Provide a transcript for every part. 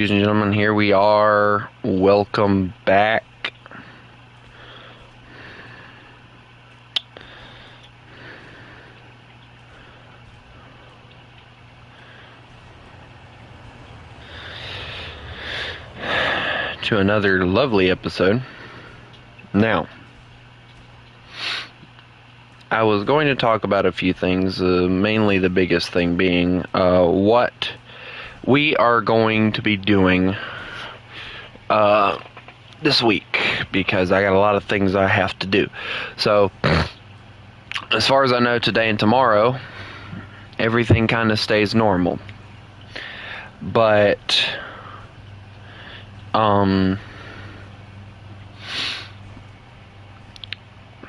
Ladies and gentlemen, here we are. Welcome back. To another lovely episode. Now, I was going to talk about a few things, mainly the biggest thing being what we are going to be doing this week, because I got a lot of things I have to do. So, as far as I know, today and tomorrow, everything kind of stays normal. But, I'm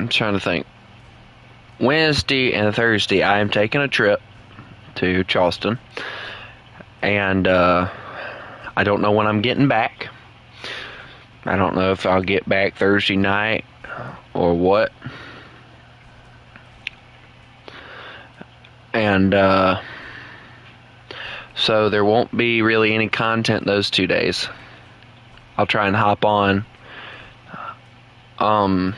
trying to think. Wednesday and Thursday, I am taking a trip to Charleston. And, I don't know when I'm getting back. I don't know if I'll get back Thursday night or what. And, so there won't be really any content those 2 days. I'll try and hop on. I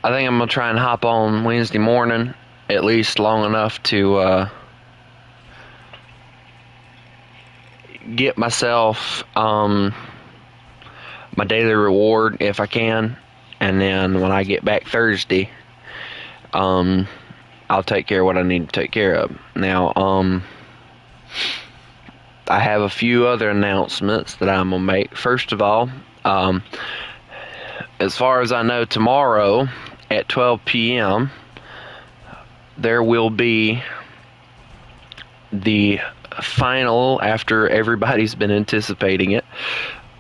think I'm going to try and hop on Wednesday morning, at least long enough to, get myself my daily reward if I can, and then when I get back Thursday, I'll take care of what I need to take care of. Now, I have a few other announcements that I'm gonna make. First of all, as far as I know, tomorrow at 12 p.m. there will be the final, after everybody's been anticipating it,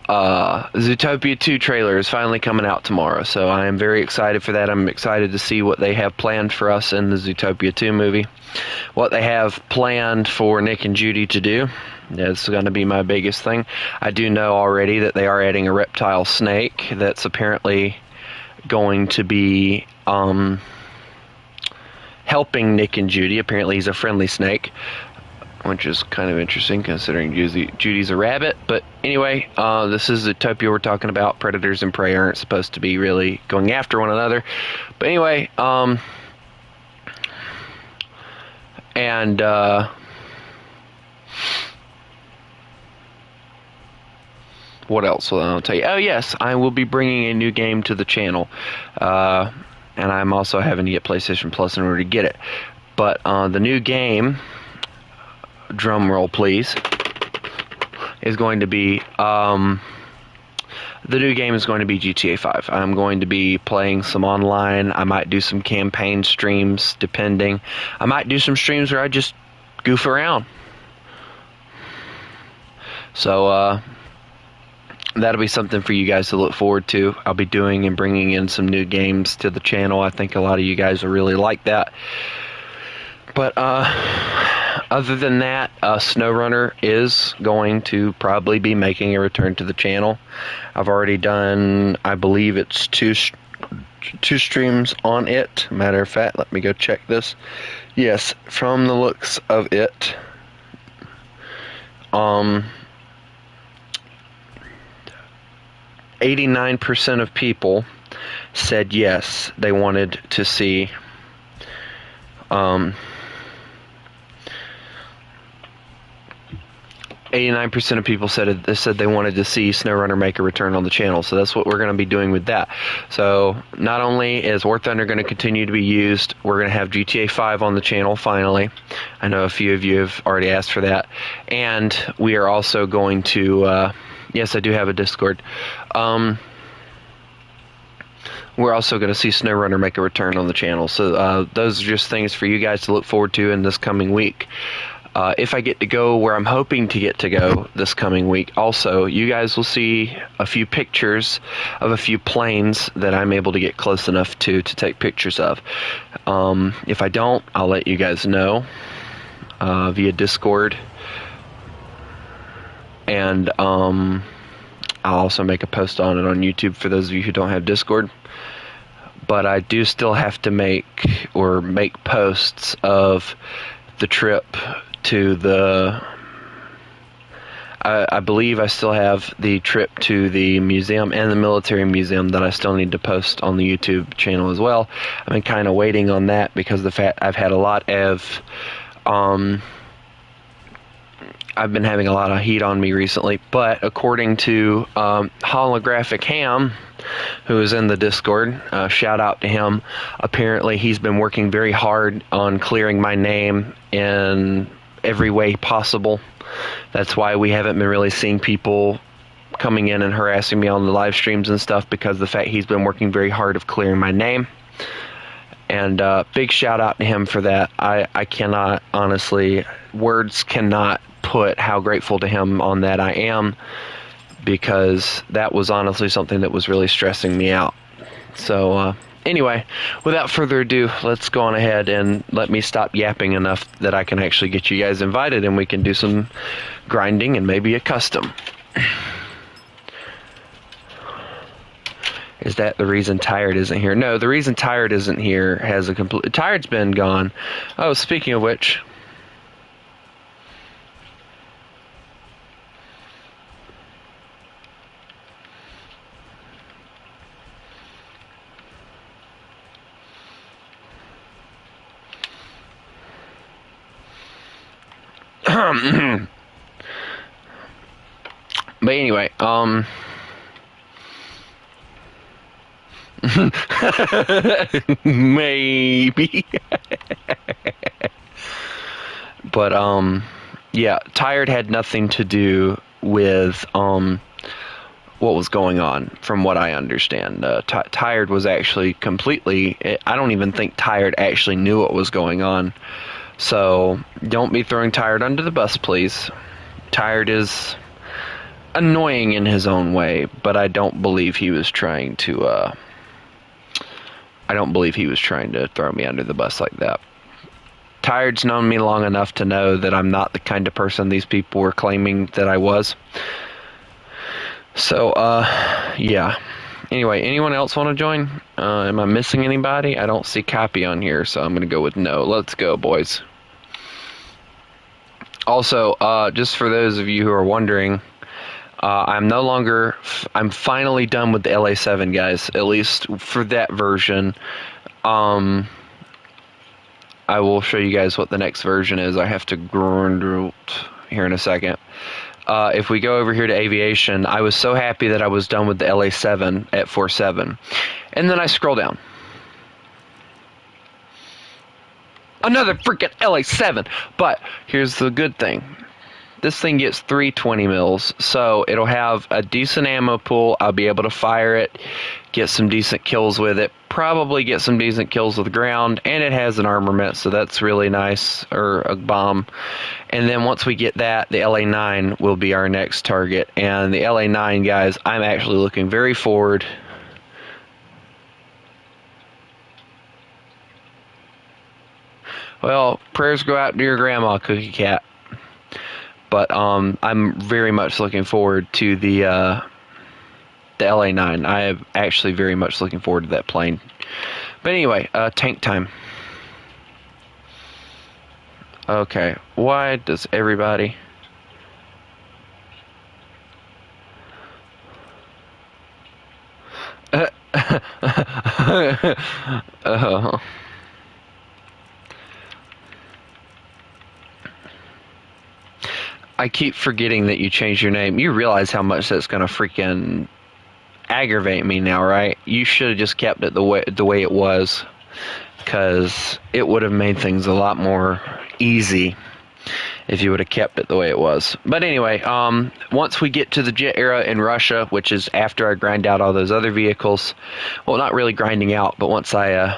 Zootopia 2 trailer is finally coming out tomorrow, so I am very excited for that. I'm excited to see what they have planned for us in the Zootopia 2 movie, what they have planned for Nick and Judy to do. That's going to be my biggest thing. I do know already that they are adding a reptile snake that's apparently going to be helping Nick and Judy. Apparently he's a friendly snake, which is kind of interesting considering Judy's a rabbit. But anyway, this is Zootopia we're talking about. Predators and prey aren't supposed to be really going after one another. But anyway, what else will I tell you? Oh yes, I will be bringing a new game to the channel. And I'm also having to get PlayStation Plus in order to get it. But the new game, drum roll please, is going to be the new game is going to be GTA 5. I'm going to be playing some online. I might do some campaign streams, depending. I might do some streams where I just goof around. So that'll be something for you guys to look forward to. I'll be doing and bringing in some new games to the channel. I think a lot of you guys will really like that. But other than that, SnowRunner is going to probably be making a return to the channel. I've already done, I believe it's two streams on it. Matter of fact, let me go check this. Yes, from the looks of it, 89% of people said yes, they wanted to see 89% of people said they wanted to see SnowRunner make a return on the channel, so that's what we're going to be doing with that. So not only is warthunder going to continue to be used, we're going to have GTA 5 on the channel finally. I know a few of you have already asked for that. And we are also going to, yes, I do have a Discord. We're also going to see SnowRunner make a return on the channel. So those are just things for you guys to look forward to in this coming week. If I get to go where I'm hoping to get to go this coming week, also, you guys will see a few pictures of a few planes that I'm able to get close enough to take pictures of. If I don't, I'll let you guys know via Discord. And I'll also make a post on it on YouTube for those of you who don't have Discord. But I do still have to make posts of the trip to the I believe I still have the trip to the museum and the military museum that I still need to post on the YouTube channel as well. I've been kind of waiting on that because the fact I've had a lot of I've been having a lot of heat on me recently, but according to Holographic Ham, who is in the Discord, shout out to him. Apparently, he's been working very hard on clearing my name in every way possible. That's why we haven't been really seeing people coming in and harassing me on the live streams and stuff, because of the fact he's been working very hard of clearing my name. And big shout out to him for that. I cannot, honestly, words cannot put how grateful to him on that I am, because that was honestly something that was really stressing me out. So anyway, without further ado, let's go on ahead and let me stop yapping enough that I can actually get you guys invited and we can do some grinding and maybe a custom. Is that the reason Tired isn't here? No, the reason Tired isn't here has a complete... Tired's been gone. Oh, speaking of which... But anyway, maybe. But yeah, Tired had nothing to do with what was going on, from what I understand. Tired was actually completely... I don't even think Tired actually knew what was going on. So don't be throwing Tired under the bus, please. Tired is annoying in his own way, but I don't believe he was trying to throw me under the bus like that. Tired's known me long enough to know that I'm not the kind of person these people were claiming that I was. So yeah. Anyway, anyone else want to join? Am I missing anybody? I don't see copy on here, so I'm going to go with no. Let's go, boys. Also, just for those of you who are wondering, I'm no longer... I'm finally done with the LA7, guys. At least for that version. I will show you guys what the next version is. I have to grind out here in a second. If we go over here to aviation, I was so happy that I was done with the LA7 at 4.7. And then I scroll down. Another freaking LA7! But here's the good thing. This thing gets 320 mils, so it'll have a decent ammo pool. I'll be able to fire it, get some decent kills with it, probably get some decent kills with the ground, and it has an armament, so that's really nice, or a bomb. And then once we get that, the LA9 will be our next target. And the LA9, guys, I'm actually looking very forward. Well, prayers go out to your grandma, Cookie Cat. But I'm very much looking forward to the LA9. I am actually very much looking forward to that plane. But anyway, tank time. Okay, why does everybody... I keep forgetting that you changed your name. You realize how much that's gonna freaking aggravate me now, right? You should have just kept it the way it was, because it would have made things a lot more easy if you would have kept it the way it was. But anyway, once we get to the jet era in Russia, which is after I grind out all those other vehicles, well, not really grinding out, but once I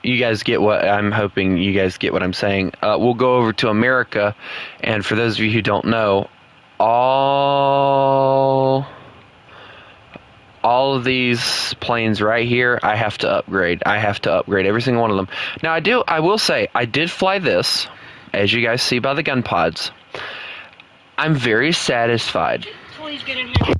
you guys get what I'm hoping you guys get what I'm saying. We'll go over to America, and for those of you who don't know, all of these planes right here, I have to upgrade. I have to upgrade every single one of them. Now, I will say, I did fly this, as you guys see by the gun pods. I'm very satisfied. Please get in here.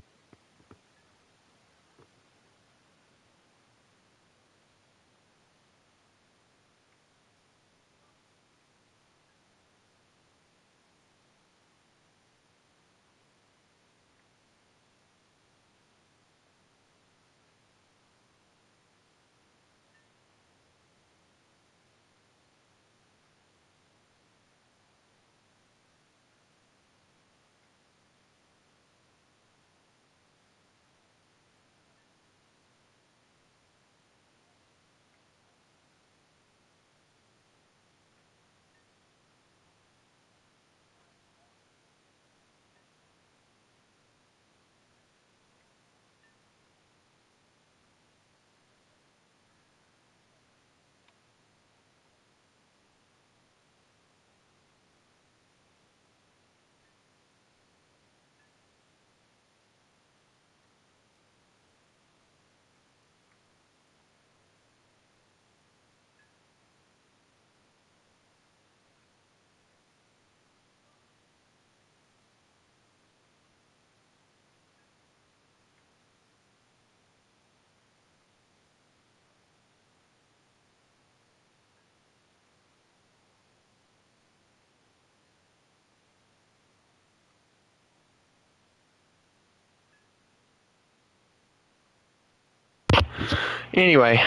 Anyway,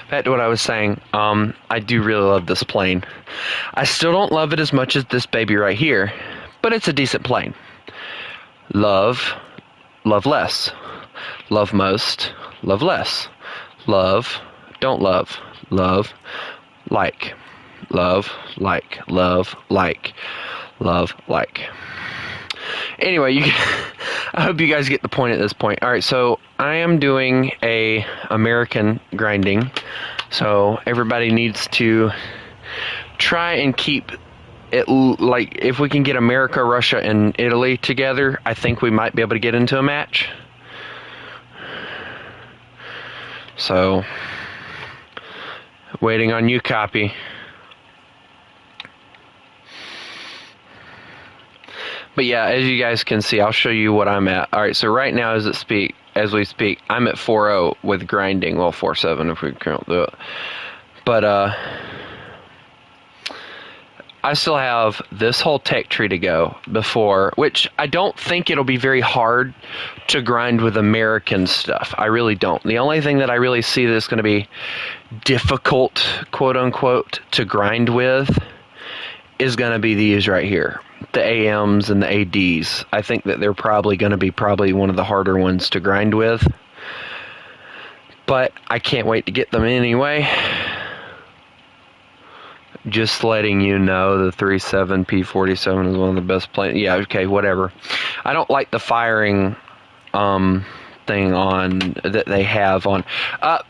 back to what I was saying. I do really love this plane. I still don't love it as much as this baby right here, but it's a decent plane. Love, love less. Love most, love less. Love, don't love. Love, like. Love, like. Love, like. Love, like. Anyway, I hope you guys get the point at this point. All right, so I am doing a American grinding. So everybody needs to try and keep it, like, if we can get America, Russia, and Italy together, I think we might be able to get into a match. So, waiting on you, copy. But yeah, as you guys can see, I'll show you what I'm at. All right, so right now as we speak, I'm at 4.0 with grinding. Well, 4.7 if we can't do it. But I still have this whole tech tree to go before, which I don't think it'll be very hard to grind with American stuff. I really don't. The only thing that I really see that's going to be difficult, quote unquote, to grind with is going to be these right here. The AMs and the ADs. I think that they're probably going to be one of the harder ones to grind with. But I can't wait to get them anyway. Just letting you know, the 3.7 P47 is one of the best planes. Yeah, okay, whatever. I don't like the firing thing on that they have on. I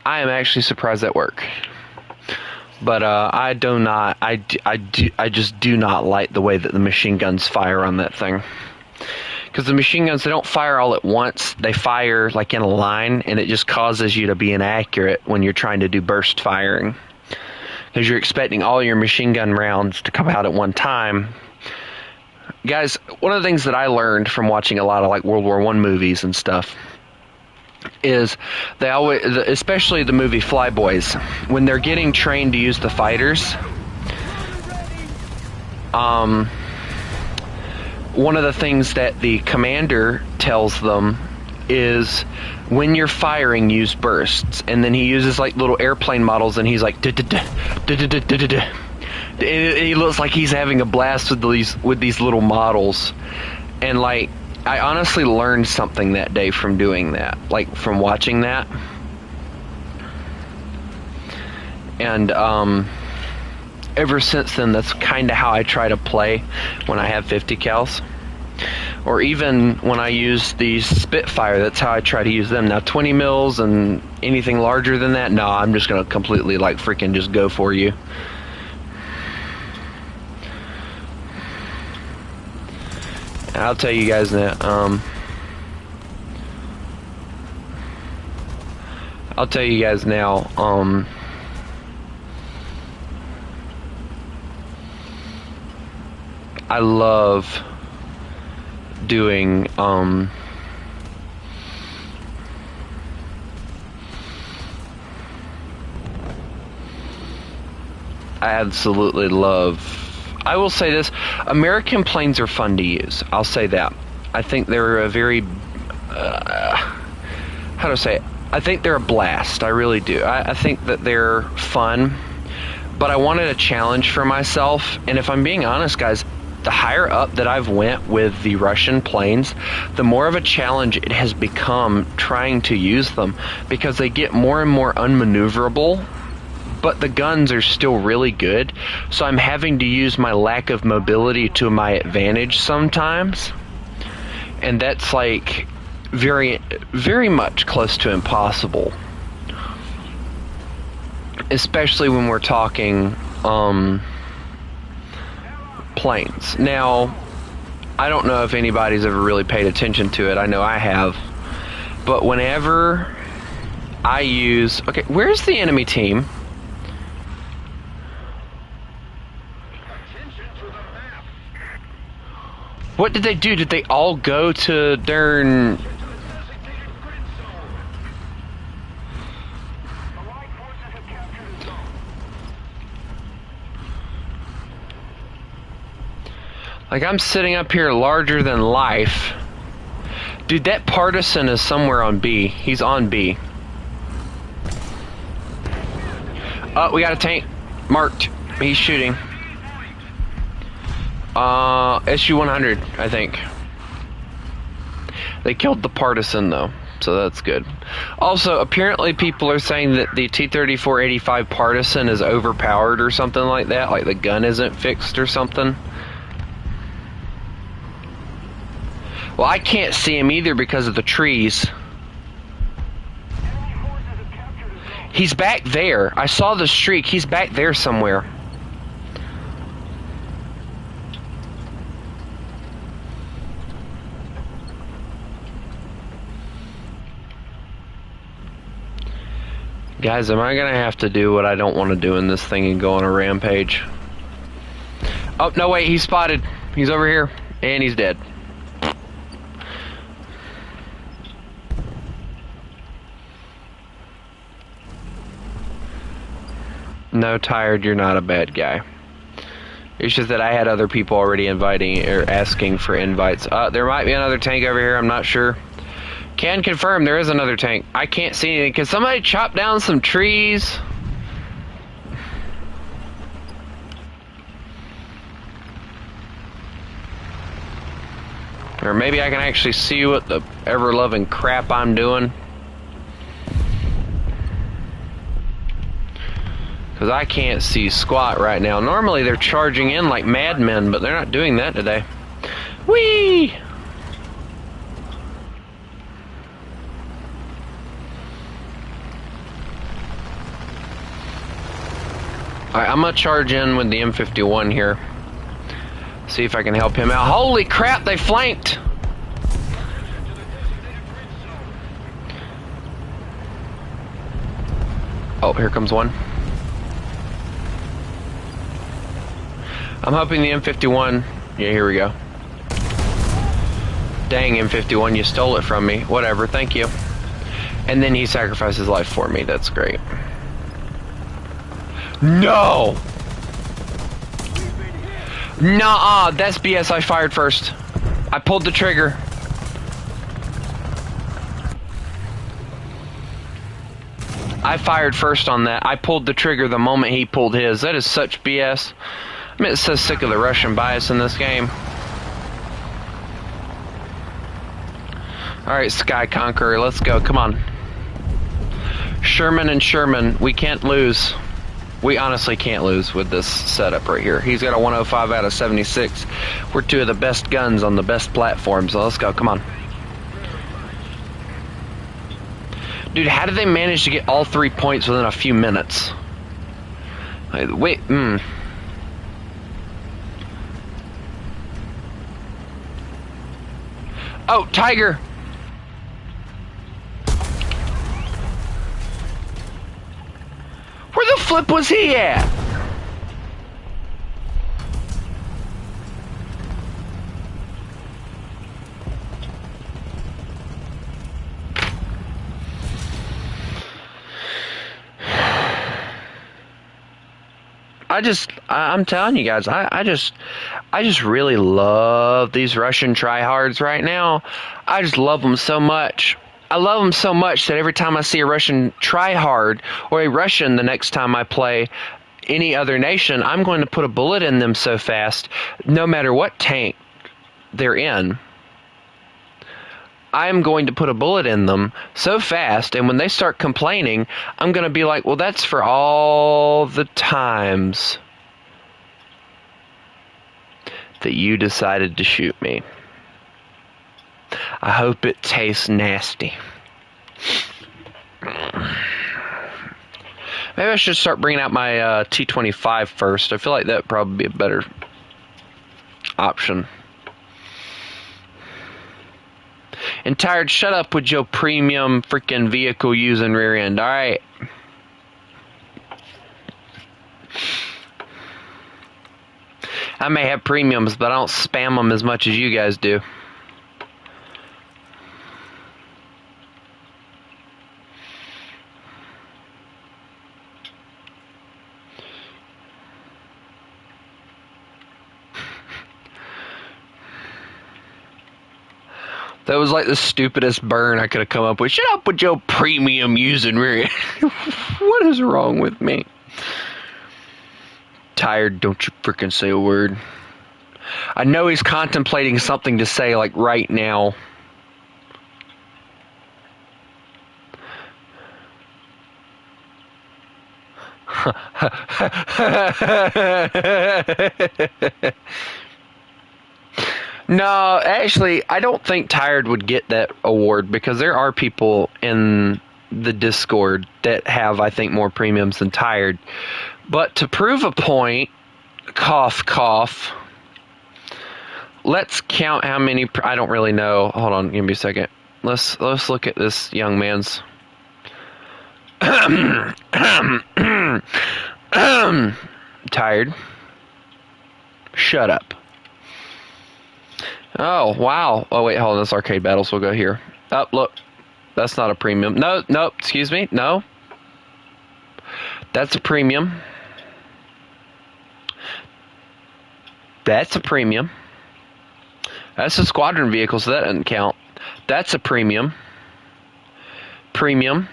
am actually surprised that worked. But I just do not like the way that the machine guns fire on that thing. Because the machine guns, they don't fire all at once. They fire like in a line, and it just causes you to be inaccurate when you're trying to do burst firing. Because you're expecting all your machine gun rounds to come out at one time. Guys, one of the things that I learned from watching a lot of like World War I movies and stuff is they always, especially the movie Flyboys, when they're getting trained to use the fighters, one of the things that the commander tells them is, when you're firing, use bursts. And then he uses like little airplane models, and he's like, he looks like he's having a blast with these little models. And like, I honestly learned something that day from doing that, like from watching that. And ever since then, that's kind of how I try to play when I have 50 cals. Or even when I use these Spitfire, that's how I try to use them. Now 20 mils and anything larger than that, no, I'm just going to completely like freaking just go for you. I'll tell you guys now, I love doing, I absolutely love, I will say this, American planes are fun to use. I'll say that. I think they're a very, how do I say it? I think they're a blast. I really do. I think that they're fun, but I wanted a challenge for myself. And if I'm being honest, guys, the higher up that I've went with the Russian planes, the more of a challenge it has become trying to use them, because they get more and more unmaneuverable. But the guns are still really good, so I'm having to use my lack of mobility to my advantage sometimes. And that's like very, very much close to impossible. Especially when we're talking planes. Now, I don't know if anybody's ever really paid attention to it. I know I have. But whenever I use... Okay, where's the enemy team? What did they do? Did they all go to darn... Like, I'm sitting up here larger than life, Dude, that partisan is somewhere on B. He's on B. Oh, we got a tank marked. He's shooting. SU-100, I think. They killed the partisan, though, so that's good. Also, apparently people are saying that the T-34-85 partisan is overpowered or something like that, like the gun isn't fixed or something. Well, I can't see him either because of the trees. He's back there. I saw the streak. He's back there somewhere. Guys, am I gonna have to do what I don't want to do in this thing and go on a rampage? Oh, no, wait, he's spotted. He's over here, and he's dead. No, Tired, you're not a bad guy. It's just that I had other people already inviting or asking for invites. There might be another tank over here, I'm not sure. Can confirm there is another tank. I can't see anything. Can somebody chop down some trees? Or maybe I can actually see what the ever-loving crap I'm doing. Because I can't see squat right now. Normally they're charging in like madmen, but they're not doing that today. Whee! Alright, I'm gonna charge in with the M51 here. See if I can help him out. Holy crap, they flanked! Oh, here comes one. I'm hoping the M51... Yeah, here we go. Dang, M51, you stole it from me. Whatever, thank you. And then he sacrificed his life for me. That's great. No! Nuh-uh, that's BS. I fired first. I pulled the trigger. I fired first on that. I pulled the trigger the moment he pulled his. That is such BS. I mean, it's so sick of the Russian bias in this game. Alright, Sky Conqueror, let's go. Come on. Sherman and Sherman, we can't lose. We honestly can't lose with this setup right here. He's got a 105 out of 76. We're two of the best guns on the best platforms. So let's go. Come on. Dude, how did they manage to get all 3 points within a few minutes? Wait, Oh, Tiger! Where the flip was he at? I'm telling you guys, I just really love these Russian tryhards right now. I just love them so much. I love them so much that every time I see a Russian tryhard or a Russian the next time I play any other nation, I'm going to put a bullet in them so fast, no matter what tank they're in. I'm going to put a bullet in them so fast, and when they start complaining, I'm going to be like, well, that's for all the times that you decided to shoot me. I hope it tastes nasty. Maybe I should start bringing out my T-25 first. I feel like that would probably be a better option. And Tired, shut up with your premium freaking vehicle using rear end. Alright. I may have premiums, but I don't spam them as much as you guys do. That was like the stupidest burn I could have come up with. Shut up with your premium using rear. What is wrong with me? Tired, don't you freaking say a word. I know he's contemplating something to say like right now. No, actually, I don't think Tired would get that award because there are people in the Discord that have, I think, more premiums than Tired. But to prove a point, cough, cough, let's count how many. I don't really know. Hold on, give me a second. Let's look at this young man's. Tired. Shut up. Oh, wow. Oh, wait, hold on. This arcade battles. We'll go here. Oh, look. That's not a premium. No, excuse me. No. That's a premium. That's a premium. That's a squadron vehicle, so that doesn't count. That's a premium. Premium.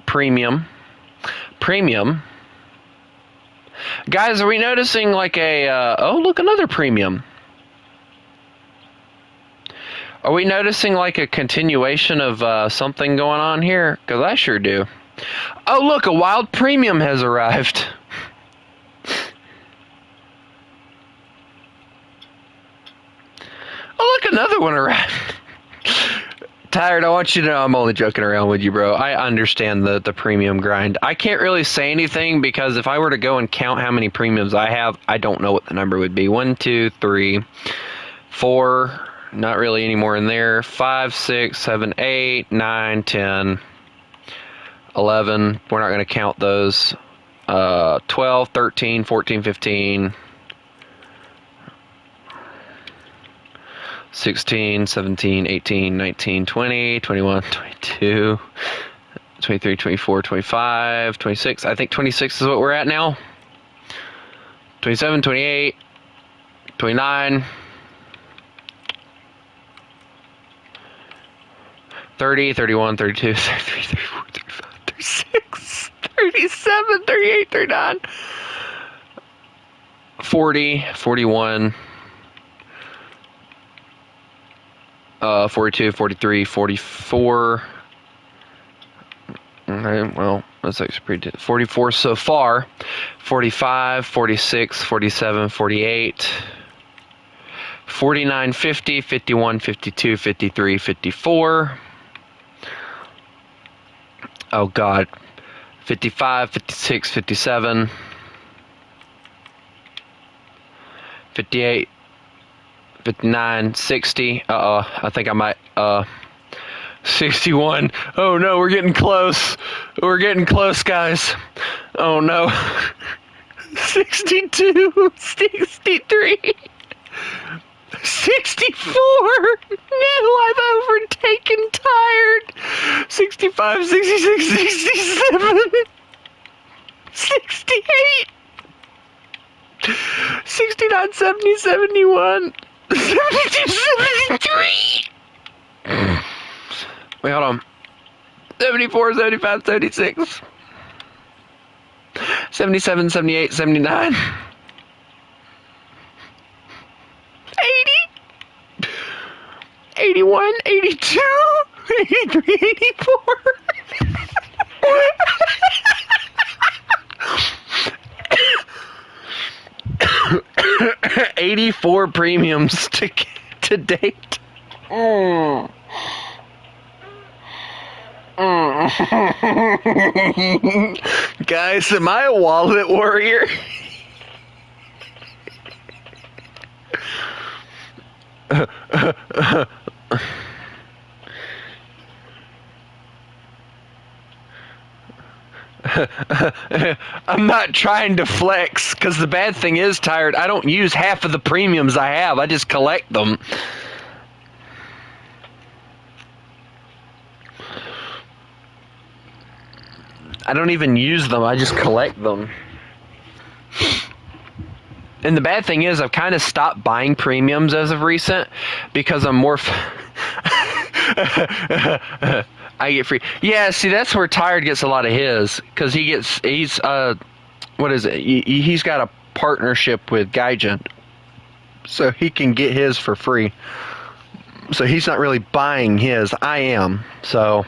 Premium. Premium. Guys, are we noticing like a... oh, look, another premium. Are we noticing like a continuation of something going on here? Because I sure do. Oh, look, a wild premium has arrived. Oh, look, another one arrived. Tired, I want you to know I'm only joking around with you, bro. I understand the premium grind. I can't really say anything because if I were to go and count how many premiums I have, I don't know what the number would be. 1, 2, 3, 4... Not really any more in there. 5, 6, 7, 8, 9, 10, 11. We're not going to count those. 12, 13, 14, 15, 16, 17, 18, 19, 20, 21, 22, 23, 24, 25, 26. I think 26 is what we're at now. 27, 28, 29. 30, 31, 32, 33, 34, 35, 36, 37, 38, 39, 40, 41, 42, 43, 44. Okay, well, that's actually pretty good. 44 so far. 45, 46, 47, 48. 49, 50, 51, 52, 53, 54. Oh, God. 55, 56, 57. 58, 59, 60. I think I might, 61. Oh, no, we're getting close. We're getting close, guys. Oh, no. 62, 63. 64! No, I've overtaken Tired! 65, 66, 67, 68, 69, 70, 71, 72, 73! Wait, hold on. 74, 75, 76, 77, 78, 79. 81, 82, 83, 84. 84 premiums to date. Guys, am I a wallet warrior? I'm not trying to flex, because the bad thing is, Tired, I don't use half of the premiums I have. I just collect them. I don't even use them. I just collect them. And the bad thing is, I've kind of stopped buying premiums as of recent, because I'm more... I get free. Yeah, see, that's where Tired gets a lot of his, because he's what is it? He's got a partnership with Gaijin, so he can get his for free. So he's not really buying his. I am. So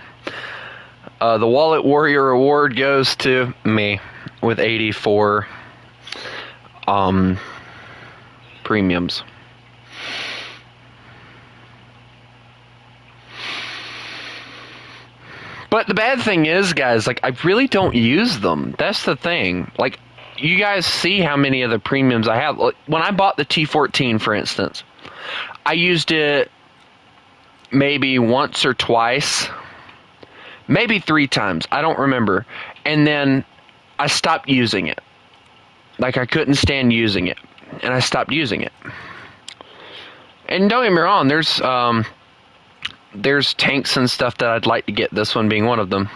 the Wallet Warrior award goes to me with 84 premiums. But the bad thing is, guys, like, I really don't use them. That's the thing. Like, you guys see how many of the premiums I have. When I bought the T14, for instance, I used it maybe once or twice, maybe 3 times. I don't remember. And then I stopped using it. Like, I couldn't stand using it. And I stopped using it. And don't get me wrong, there's tanks and stuff that I'd like to get, this one being one of them.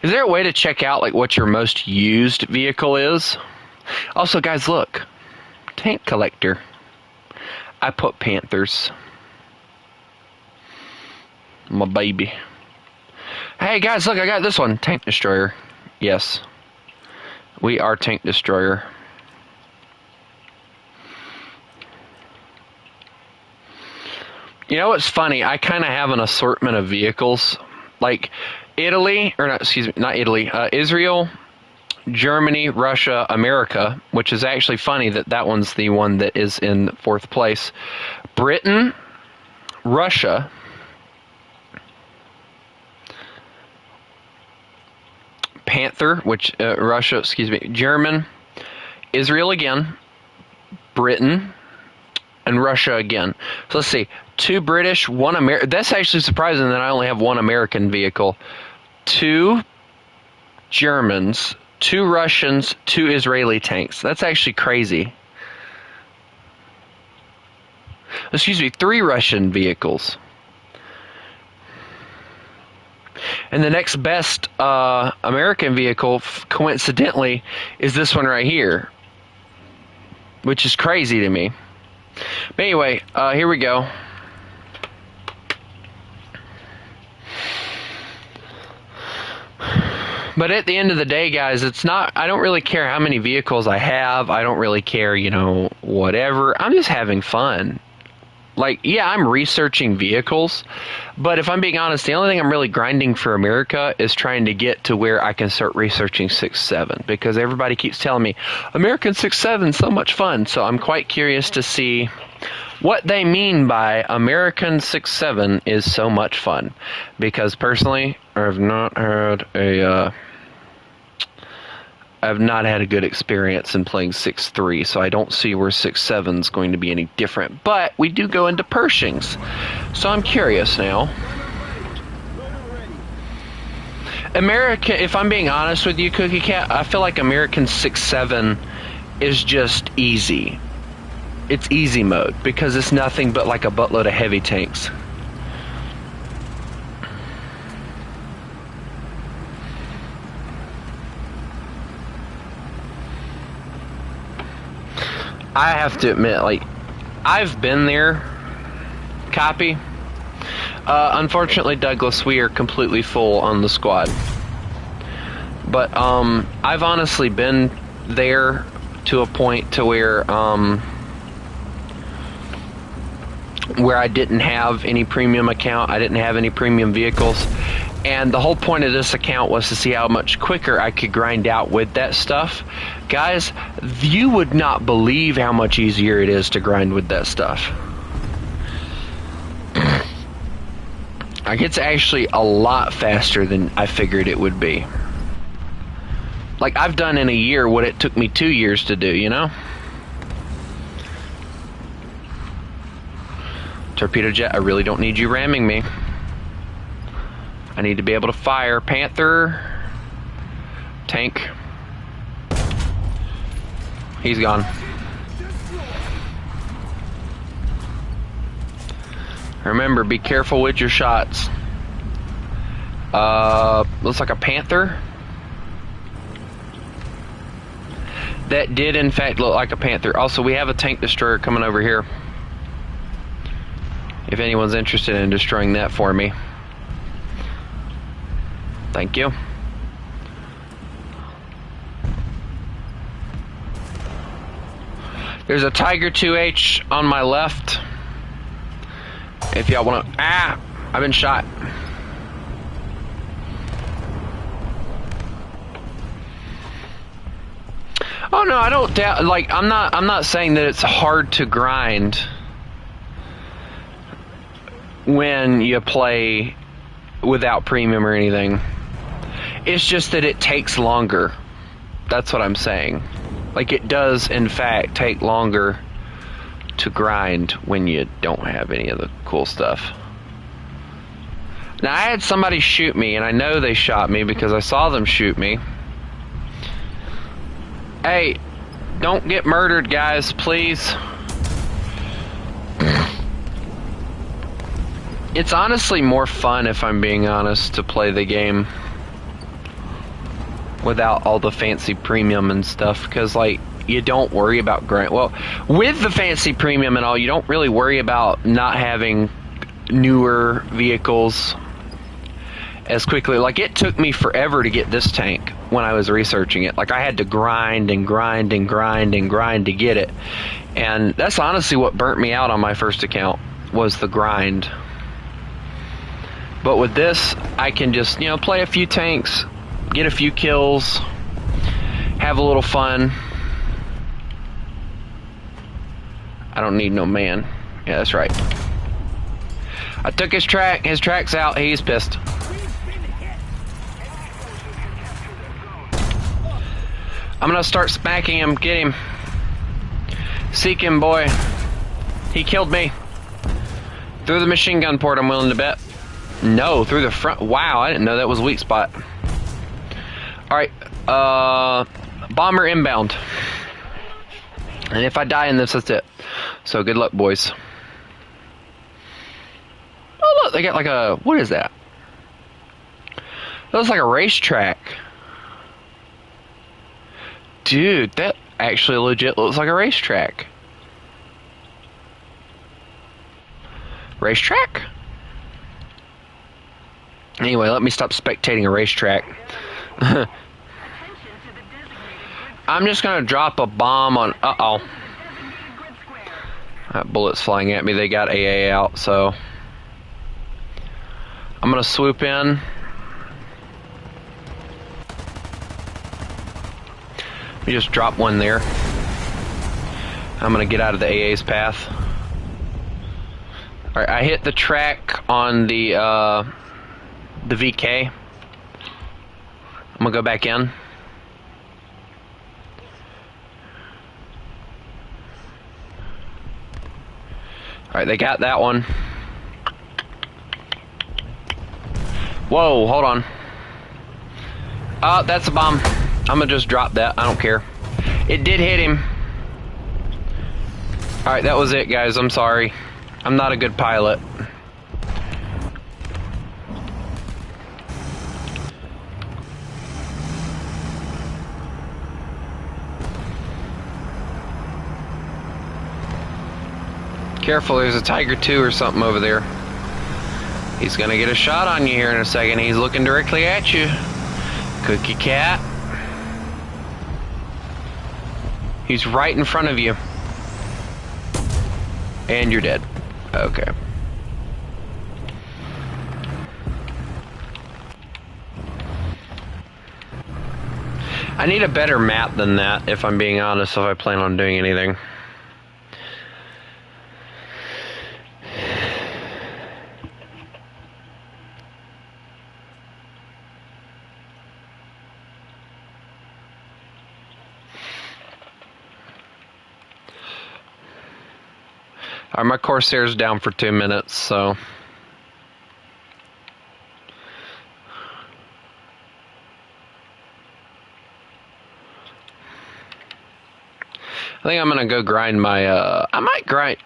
Is there a way to check out like what your most used vehicle is? Also, guys, look. Tank collector. I put Panthers. My baby. Hey guys, look, I got this one. Tank destroyer. Yes. We are tank destroyer. You know what's funny? I kind of have an assortment of vehicles. Like Italy, or not, excuse me, not Italy, Israel, Germany, Russia, America, which is actually funny that that one's the one that is in 4th place. Britain, Russia, Panther, which Russia, excuse me, German, Israel again, Britain, and Russia again. So let's see, 2 British, 1 American. That's actually surprising that I only have 1 American vehicle. 2 Germans, 2 Russians, 2 Israeli tanks. That's actually crazy. Excuse me, 3 Russian vehicles. And the next best American vehicle, coincidentally, is this one right here, which is crazy to me. But anyway, here we go. But at the end of the day, guys, it's not, I don't really care how many vehicles I have. I don't really care, you know, whatever. I'm just having fun. Like, yeah, I'm researching vehicles, but if I'm being honest, the only thing I'm really grinding for America is trying to get to where I can start researching 6.7, because everybody keeps telling me, American 6.7 is so much fun, so I'm quite curious to see what they mean by American 6.7 is so much fun, because personally, I've not had a good experience in playing 6.3, so I don't see where 6.7 is going to be any different. But we do go into Pershings, so I'm curious now. America, if I'm being honest with you, Cookie Cat, I feel like American 6.7 is just easy. It's easy mode, because it's nothing but like a buttload of heavy tanks. I have to admit, like, I've been there, copy. Unfortunately, Douglas, we are completely full on the squad. But, I've honestly been there to a point to where I didn't have any premium account, I didn't have any premium vehicles, and the whole point of this account was to see how much quicker I could grind out with that stuff. Guys, you would not believe how much easier it is to grind with that stuff. Like, it's actually a lot faster than I figured it would be. Like, I've done in a year what it took me 2 years to do, you know? Torpedo jet, I really don't need you ramming me. I need to be able to fire. Panther. Tank. He's gone. Remember, be careful with your shots. Looks like a Panther. That did in fact look like a Panther. Also, we have a tank destroyer coming over here. If anyone's interested in destroying that for me. Thank you. There's a Tiger 2H on my left. If y'all want to... Ah! I've been shot. Oh no, I don't doubt... Like, I'm not saying that it's hard to grind when you play without premium or anything. It's just that it takes longer. That's what I'm saying. Like, it does, in fact, take longer to grind when you don't have any of the cool stuff. Now, I had somebody shoot me, and I know they shot me because I saw them shoot me. Hey, don't get murdered, guys, please. It's honestly more fun, if I'm being honest, to play the game without all the fancy premium and stuff, because like you don't worry about grind. Well, with the fancy premium and all, you don't really worry about not having newer vehicles as quickly. Like, it took me forever to get this tank when I was researching it. Like, I had to grind and grind and grind and grind to get it, and that's honestly what burnt me out on my first account, was the grind. But with this, I can just, you know, play a few tanks, get a few kills, have a little fun. I don't need no man. Yeah, that's right. I took his track. His track's out. He's pissed. I'm gonna start smacking him. Get him. Seek him, boy. He killed me. Through the machine gun port, I'm willing to bet. No, through the front. Wow, I didn't know that was a weak spot. Alright, bomber inbound. And if I die in this, that's it. So good luck, boys. Oh look, they got like a, what is that? That looks like a racetrack. Dude, that actually legit looks like a racetrack. Racetrack? Anyway, let me stop spectating a racetrack. I'm just gonna drop a bomb on... Uh-oh. That bullet's flying at me. They got AA out, so... I'm gonna swoop in. Let me just drop one there. I'm gonna get out of the AA's path. Alright, I hit the track on the VK. I'm gonna go back in. Alright, they got that one. Whoa, hold on. That's a bomb. I'm gonna just drop that. I don't care. It did hit him. Alright, that was it, guys. I'm sorry. I'm not a good pilot. Careful, there's a Tiger 2 or something over there. He's gonna get a shot on you here in a second. He's looking directly at you. Cookie cat. He's right in front of you. And you're dead. Okay. I need a better map than that, if I'm being honest, if I plan on doing anything. Alright, my Corsair's down for 2 minutes, so... I think I'm gonna go grind my, I might grind...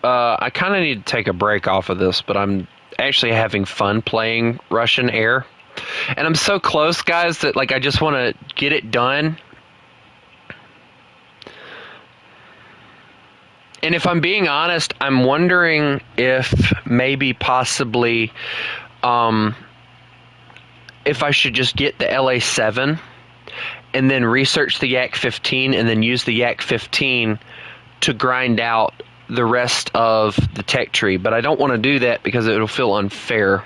I kind of need to take a break off of this, but I'm actually having fun playing Russian Air. And I'm so close, guys, that, like, I just want to get it done. And if I'm being honest, I'm wondering if maybe possibly if I should just get the LA7 and then research the Yak 15 and then use the Yak 15 to grind out the rest of the tech tree. But I don't want to do that because it'll feel unfair.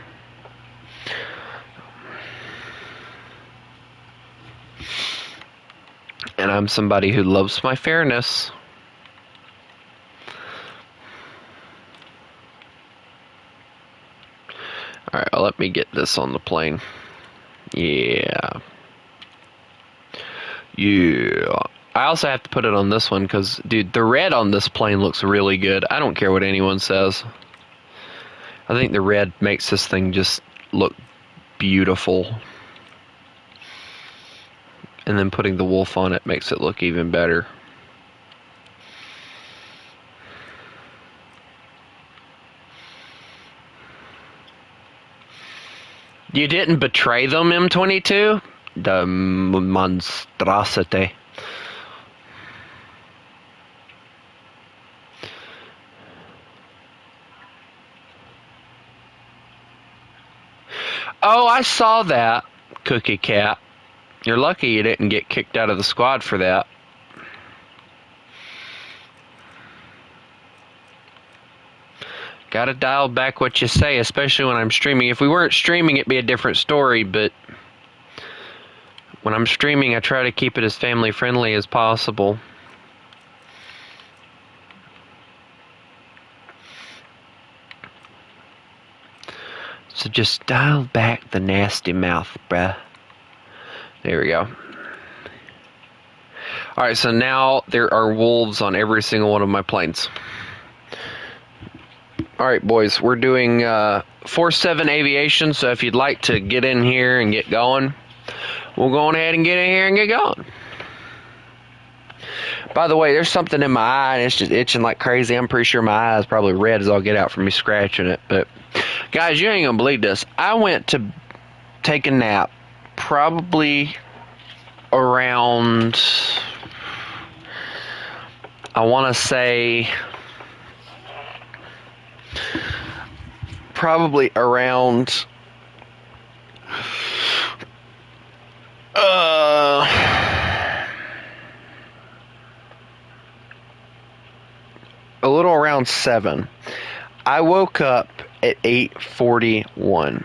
And I'm somebody who loves my fairness. Alright, well, let me get this on the plane. Yeah. Yeah. I also have to put it on this one because, dude, the red on this plane looks really good. I don't care what anyone says. I think the red makes this thing just look beautiful. And then putting the wolf on it makes it look even better. You didn't betray them, M22? The monstrosity. Oh, I saw that, Cookie Cat. You're lucky you didn't get kicked out of the squad for that. Gotta dial back what you say, especially when I'm streaming. If we weren't streaming, it'd be a different story, but when I'm streaming, I try to keep it as family friendly as possible. So just dial back the nasty mouth, bruh. There we go. Alright, so now there are wolves on every single one of my planes. Alright, boys, we're doing 4-7 aviation, so if you'd like to get in here and get going, we'll go on ahead and get in here and get going. By the way, there's something in my eye, and it's just itching like crazy. I'm pretty sure my eye is probably red as I'll get out from me scratching it. But, guys, you ain't gonna believe this. I went to take a nap probably around, I want to say, probably around a little around 7. I woke up at 8:41.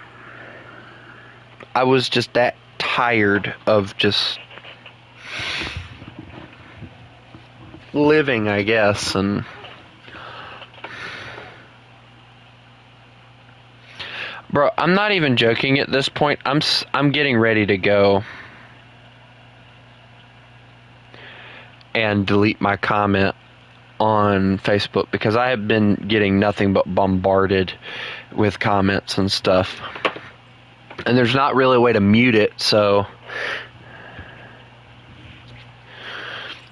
I was just that tired of just living, I guess, and bro, I'm not even joking at this point. I'm getting ready to go and delete my comment on Facebook because I have been getting nothing but bombarded with comments and stuff. And there's not really a way to mute it, so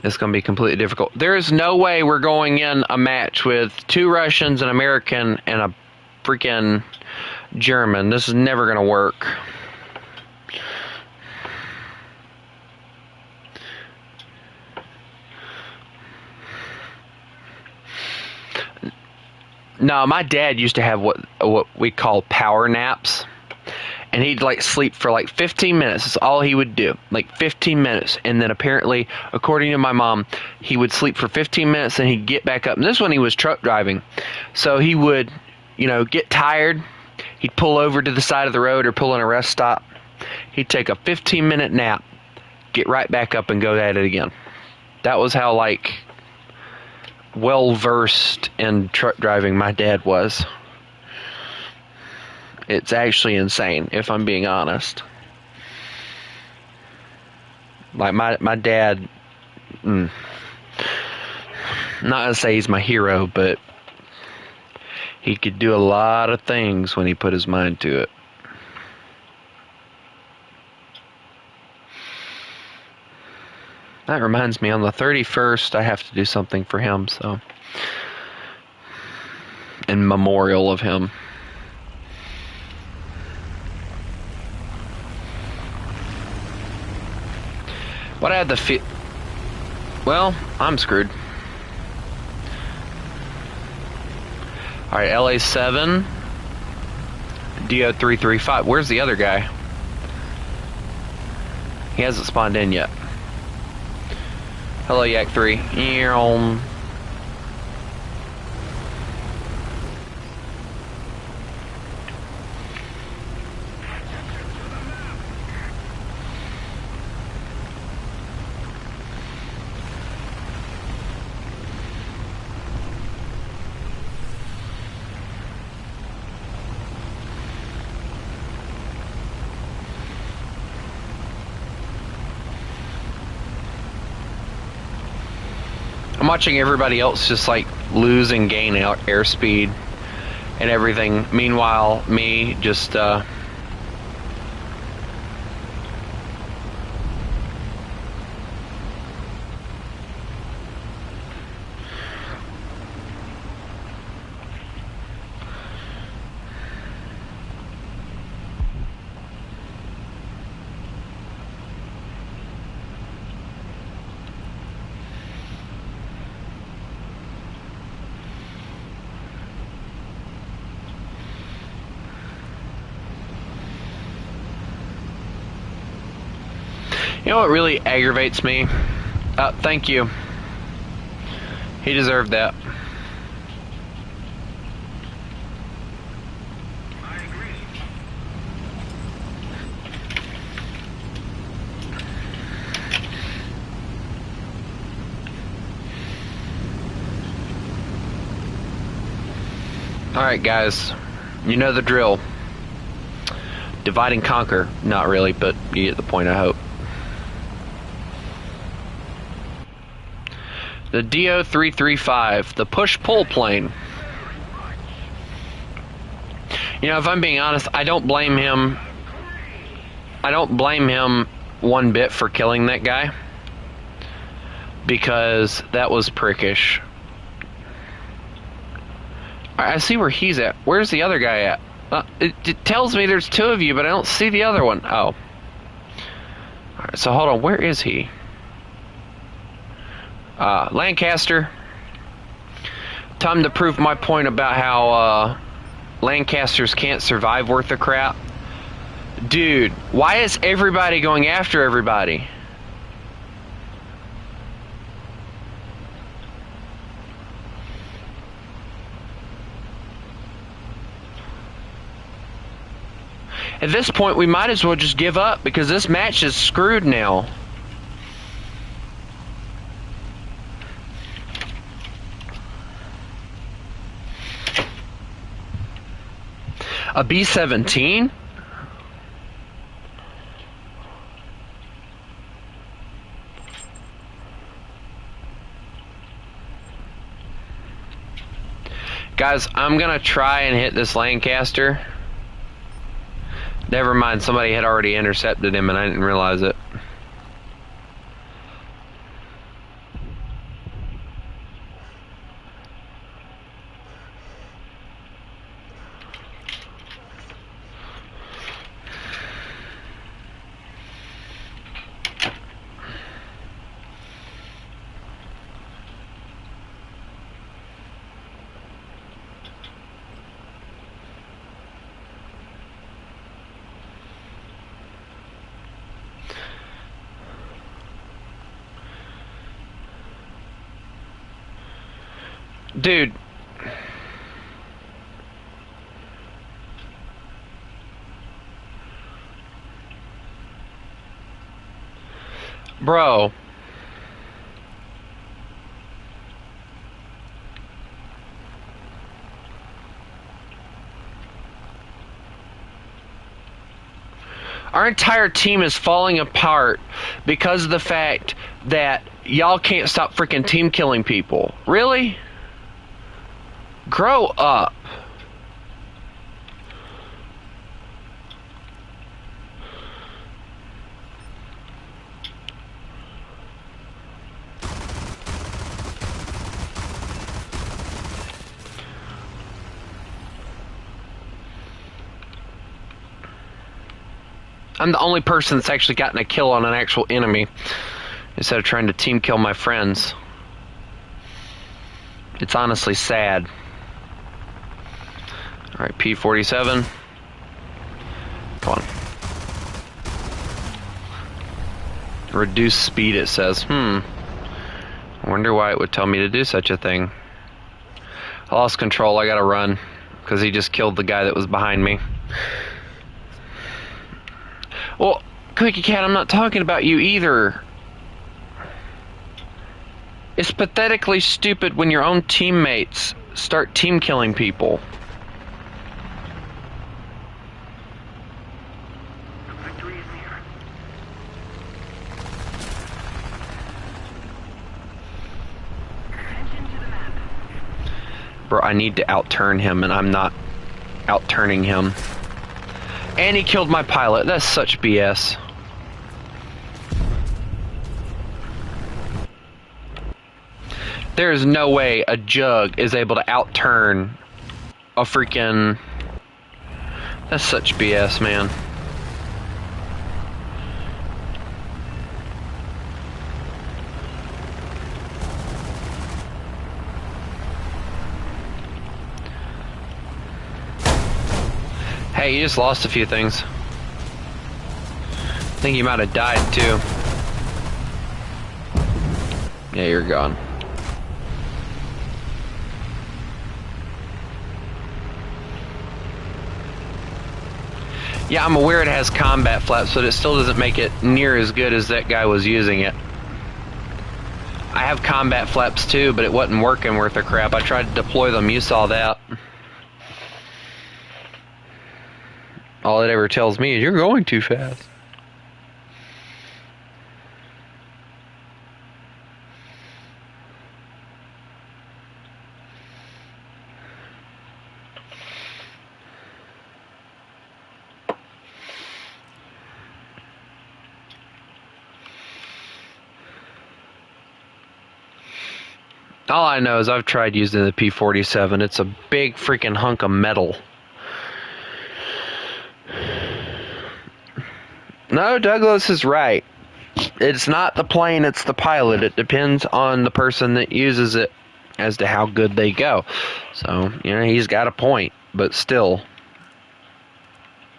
it's going to be completely difficult. There is no way we're going in a match with 2 Russians, an American, and a freaking German. This is never going to work. No, my dad used to have what we call power naps. And he'd like sleep for like 15 minutes. That's all he would do. Like 15 minutes. And then apparently, according to my mom, he would sleep for 15 minutes and he'd get back up. And this is when he was truck driving. So he would, get tired. He'd pull over to the side of the road or pull in a rest stop. He'd take a 15-minute nap, get right back up and go at it again. That was how well-versed in truck driving my dad was. It's actually insane, if I'm being honest. Like, my dad, not to say he's my hero, but he could do a lot of things when he put his mind to it. That reminds me, on the 31st, I have to do something for him, so, in memorial of him. But I had the well, I'm screwed. Alright, LA7. DO335. Where's the other guy? He hasn't spawned in yet. Hello, Yak 3. I'm watching everybody else just like lose and gain airspeed and everything. Meanwhile, me just you know what really aggravates me? Thank you. He deserved that. I agree. Alright guys, you know the drill. Divide and conquer. Not really, but you get the point, I hope. The DO335, the push-pull plane. You know, if I'm being honest, I don't blame him. I don't blame him one bit for killing that guy, because that was prickish. I see where he's at. Where's the other guy at? It tells me there's two of you, but I don't see the other one. Oh. Alright, so hold on. Where is he? Lancaster. Time to prove my point about how Lancasters can't survive worth of crap. Dude, why is everybody going after everybody? At this point, we might as well just give up, because this match is screwed now. A B-17? Guys, I'm gonna try and hit this Lancaster. Never mind, somebody had already intercepted him and I didn't realize it. Dude. Bro. Our entire team is falling apart because of the fact that y'all can't stop freaking team killing people. Really? Grow up. I'm the only person that's actually gotten a kill on an actual enemy instead of trying to team kill my friends. It's honestly sad. Alright, P-47. Come on. Reduce speed, it says. I wonder why it would tell me to do such a thing. I lost control. I gotta run. Because he just killed the guy that was behind me. Well, Cookie Cat, I'm not talking about you either. It's pathetically stupid when your own teammates start team killing people. Victory is near. Attention to the map. Bro, I need to outturn him, and I'm not outturning him. And he killed my pilot. That's such BS. There's no way a Jug is able to outturn a freaking... That's such BS, man. Hey, you just lost a few things. I think you might have died too. Yeah, you're gone. Yeah, I'm aware it has combat flaps, but it still doesn't make it near as good as that guy was using it. I have combat flaps too, but it wasn't working worth a crap. I tried to deploy them, you saw that. All it ever tells me is you're going too fast. All I know is I've tried using the P-47. It's a big freaking hunk of metal. No, Douglas is right. It's not the plane, it's the pilot. It depends on the person that uses it as to how good they go. So, you know, he's got a point, but still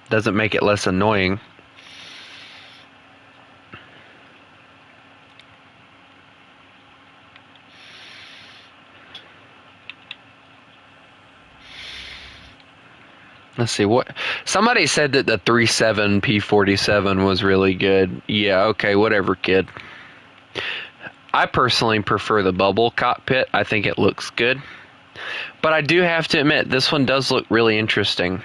doesn't make it less annoying. Let's see, what somebody said that the 3.7 P-47 was really good. Yeah, okay, whatever, kid. I personally prefer the bubble cockpit. I think it looks good. But I do have to admit, this one does look really interesting.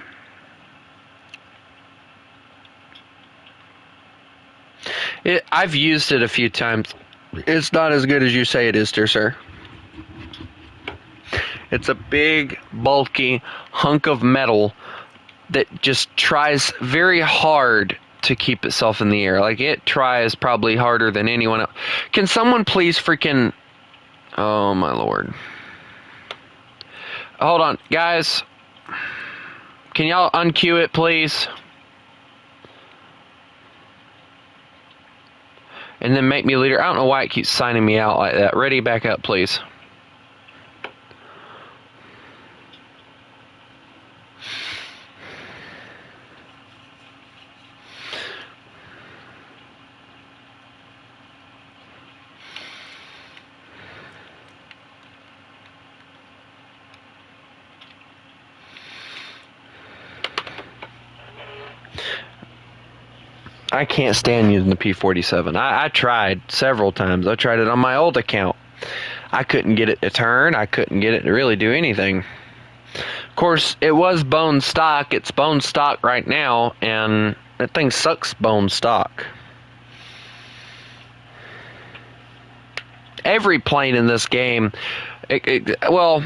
I've used it a few times. It's not as good as you say it is, dear sir. It's a big, bulky hunk of metal that just tries very hard to keep itself in the air. Like, it tries probably harder than anyone else. Can someone please freaking... Oh, my lord. Hold on, guys. Can y'all unqueue it, please? And then make me leader. I don't know why it keeps signing me out like that. Ready, back up, please. I can't stand using the P-47. I tried several times. I tried it on my old account. I couldn't get it to turn. I couldn't get it to really do anything. Of course, it was bone stock. It's bone stock right now, and that thing sucks bone stock. Every plane in this game, well...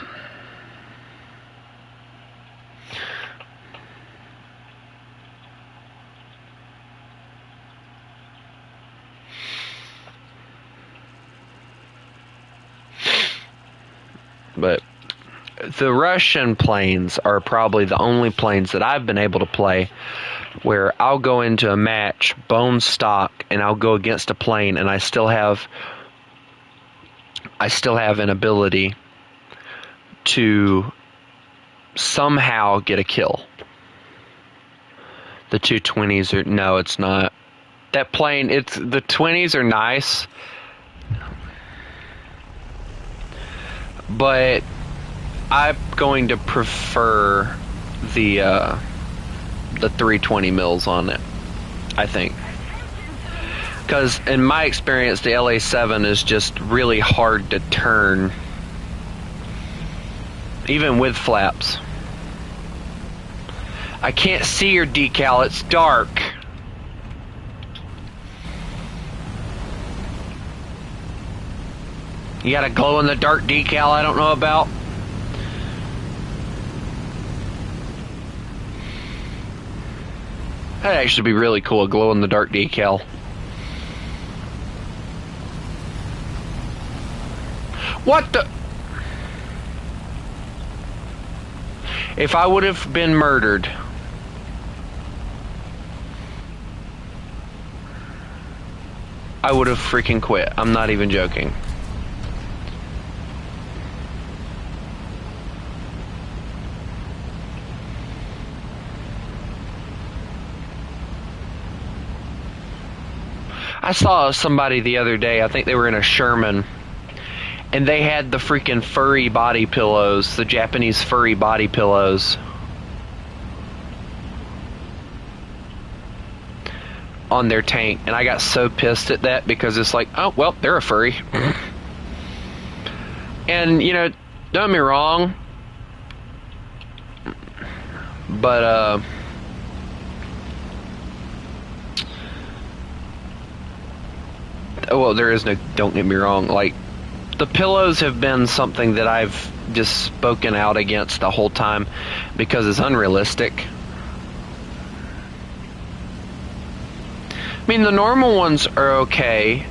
But the Russian planes are probably the only planes that I've been able to play where I'll go into a match bone stock and I'll go against a plane and I still have an ability to somehow get a kill. The 220s are, no, it's not. That plane, it's, the 20s are nice, but I'm going to prefer the 320 mils on it, I think. Because in my experience, the LA7 is just really hard to turn, even with flaps. I can't see your decal, it's dark. You got a glow-in-the-dark decal I don't know about? That'd actually be really cool, a glow-in-the-dark decal. What the? If I would have been murdered, I would have freaking quit. I'm not even joking. I saw somebody the other day, I think they were in a Sherman, and they had the freaking furry body pillows, the Japanese furry body pillows on their tank, and I got so pissed at that because it's like, oh, well, they're a furry. And, you know, don't get me wrong, but, well, there is no, don't get me wrong, like, the pillows have been something that I've just spoken out against the whole time because it's unrealistic. I mean, the normal ones are okay.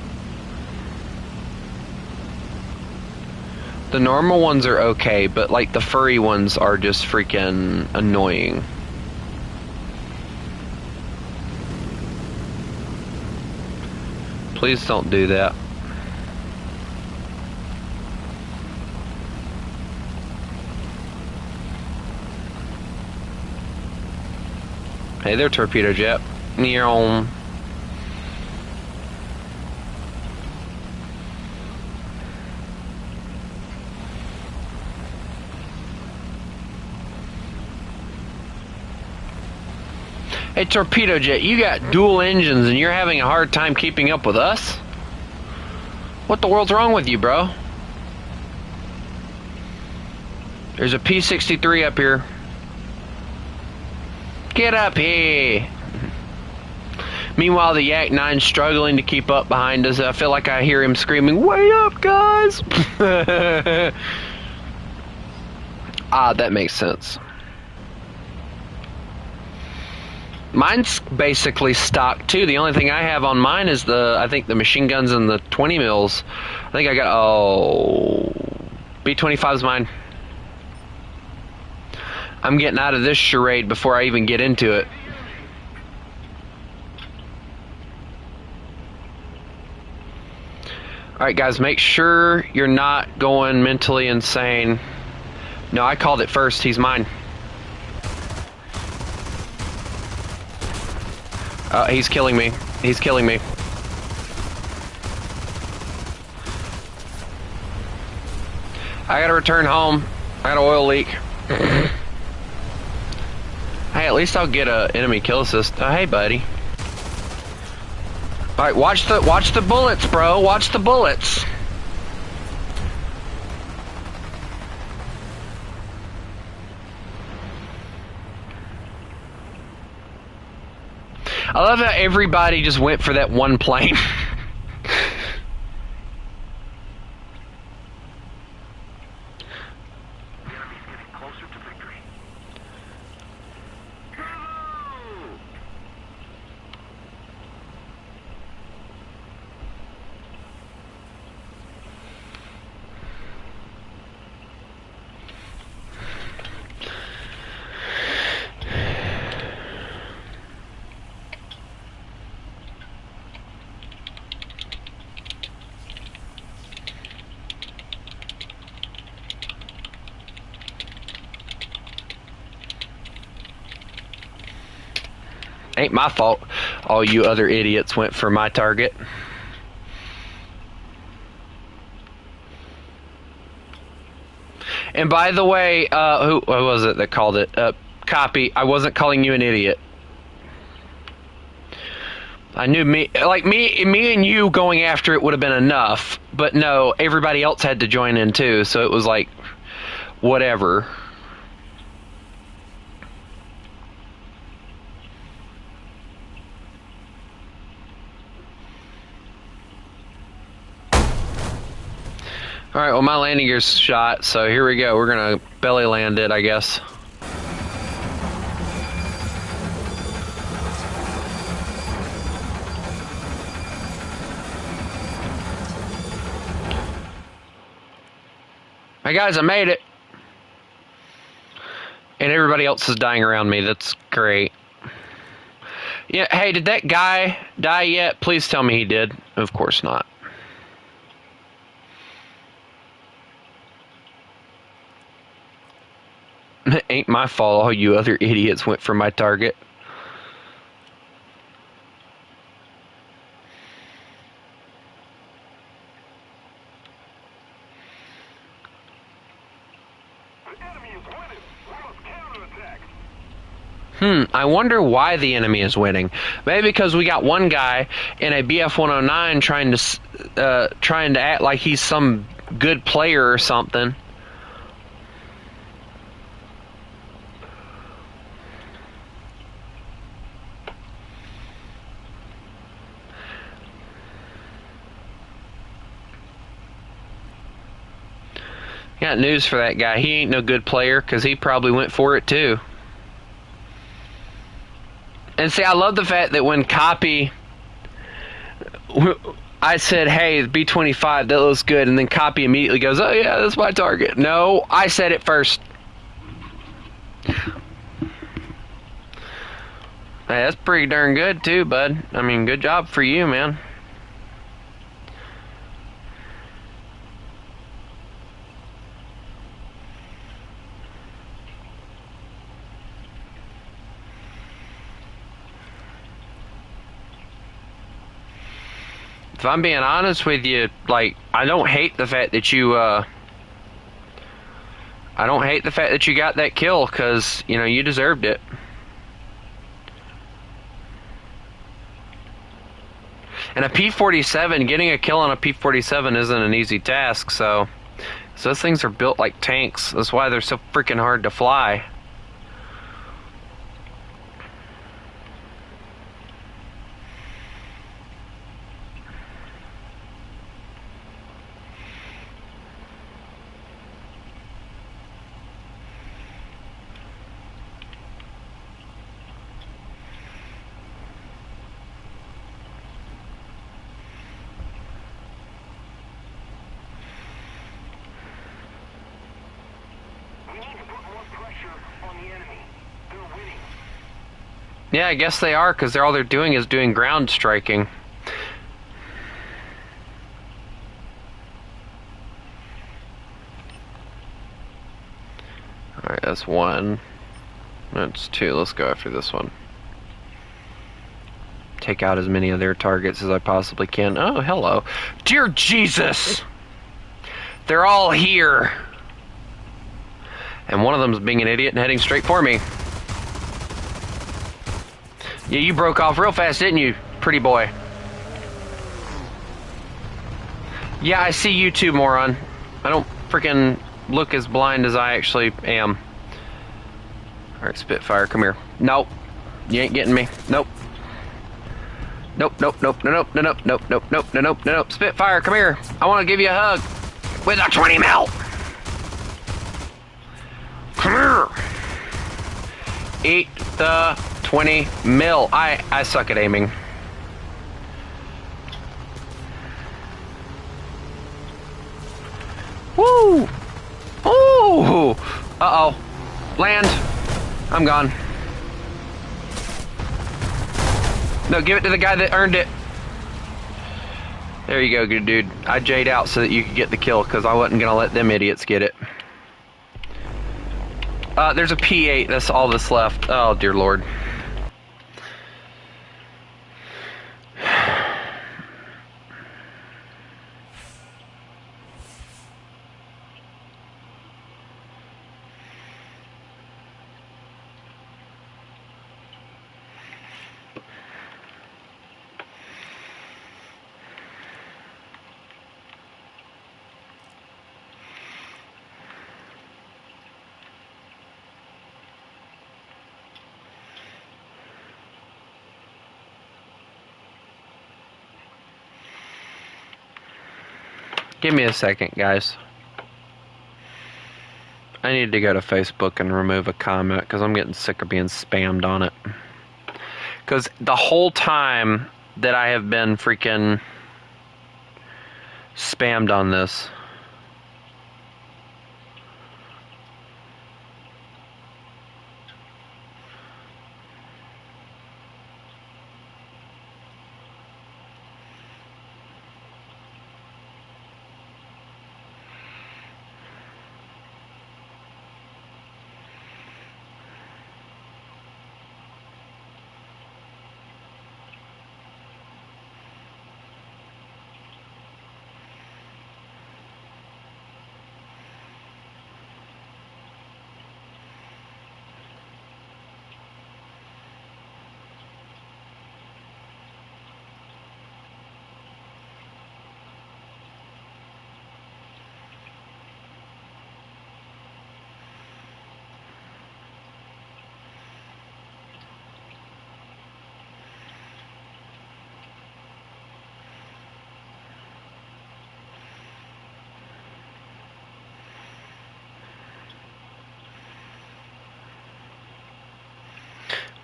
The normal ones are okay, but like the furry ones are just freaking annoying. Please don't do that. Hey there, torpedo jet. Meow. Hey, torpedo jet, you got dual engines and you're having a hard time keeping up with us? What the world's wrong with you, bro? There's a P-63 up here. Get up here. Meanwhile, the Yak 9's struggling to keep up behind us. I feel like I hear him screaming, "Way up, guys!" Ah, that makes sense. Mine's basically stock too. The only thing I have on mine is I think the machine guns and the 20 mils. I think I got, oh, B-25's mine. I'm getting out of this charade before I even get into it. Alright guys, make sure you're not going mentally insane. No, I called it first. He's mine. He's killing me. He's killing me. I gotta return home. I got an oil leak. Hey, at least I'll get a enemy kill assist. Hey, buddy. All right, watch the bullets, bro. Watch the bullets. I love how everybody just went for that one plane. Ain't my fault. All you other idiots went for my target. And by the way, who was it that called it? Copy. I wasn't calling you an idiot. I knew me and you going after it would have been enough, but no, everybody else had to join in too, so it was like, whatever. Alright, well my landing gear's shot, so here we go. We're gonna belly land it, I guess. Hey guys, I made it! And everybody else is dying around me, that's great. Yeah, hey, did that guy die yet? Please tell me he did. Of course not. Ain't my fault all you other idiots went for my target. I wonder why the enemy is winning. Maybe because we got one guy in a BF-109 trying to act like he's some good player or something. Got news for that guy. He ain't no good player because he probably went for it too. And see, I love the fact that when Copy, I said, hey, B-25, that looks good, and then Copy immediately goes, oh yeah, that's my target. No, I said it first. Hey, that's pretty darn good too, bud. I mean, good job for you, man. If I'm being honest with you, like, I don't hate the fact that you, I don't hate the fact that you got that kill, because, you know, you deserved it. And a P-47, getting a kill on a P-47 isn't an easy task, so those things are built like tanks. That's why they're so freaking hard to fly. Yeah, I guess they are, because all they're doing is doing ground striking. Alright, that's one. That's two. Let's go after this one. Take out as many of their targets as I possibly can. Oh, hello. Dear Jesus! They're all here! And one of them's being an idiot and heading straight for me. Yeah, you broke off real fast, didn't you, pretty boy? Yeah, I see you too, moron. I don't freaking look as blind as I actually am. Alright, Spitfire, come here. Nope. You ain't getting me. Nope. Nope, nope, nope, no, nope, no, nope, nope, nope, nope, no, nope, no, nope. Spitfire, come here. I want to give you a hug. With a 20 mil. Come here. Eat the 20 mil. I suck at aiming. Woo! Ooh! Uh-oh. Land. I'm gone. No, give it to the guy that earned it. There you go, good dude. I J'd out so that you could get the kill, because I wasn't going to let them idiots get it. There's a P8. That's all that's left. Oh, dear Lord. Give me a second, guys. I need to go to Facebook and remove a comment because I'm getting sick of being spammed on it. Because the whole time that I have been freaking spammed on this.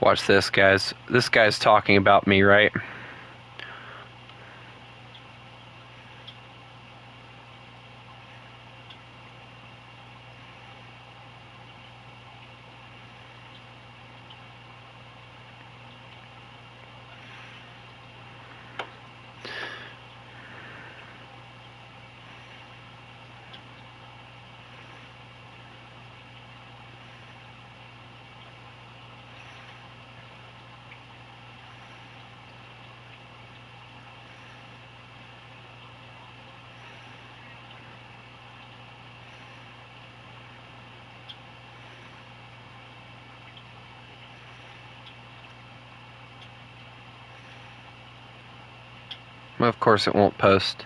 Watch this, guys. This guy's talking about me, right? Well, of course it won't post.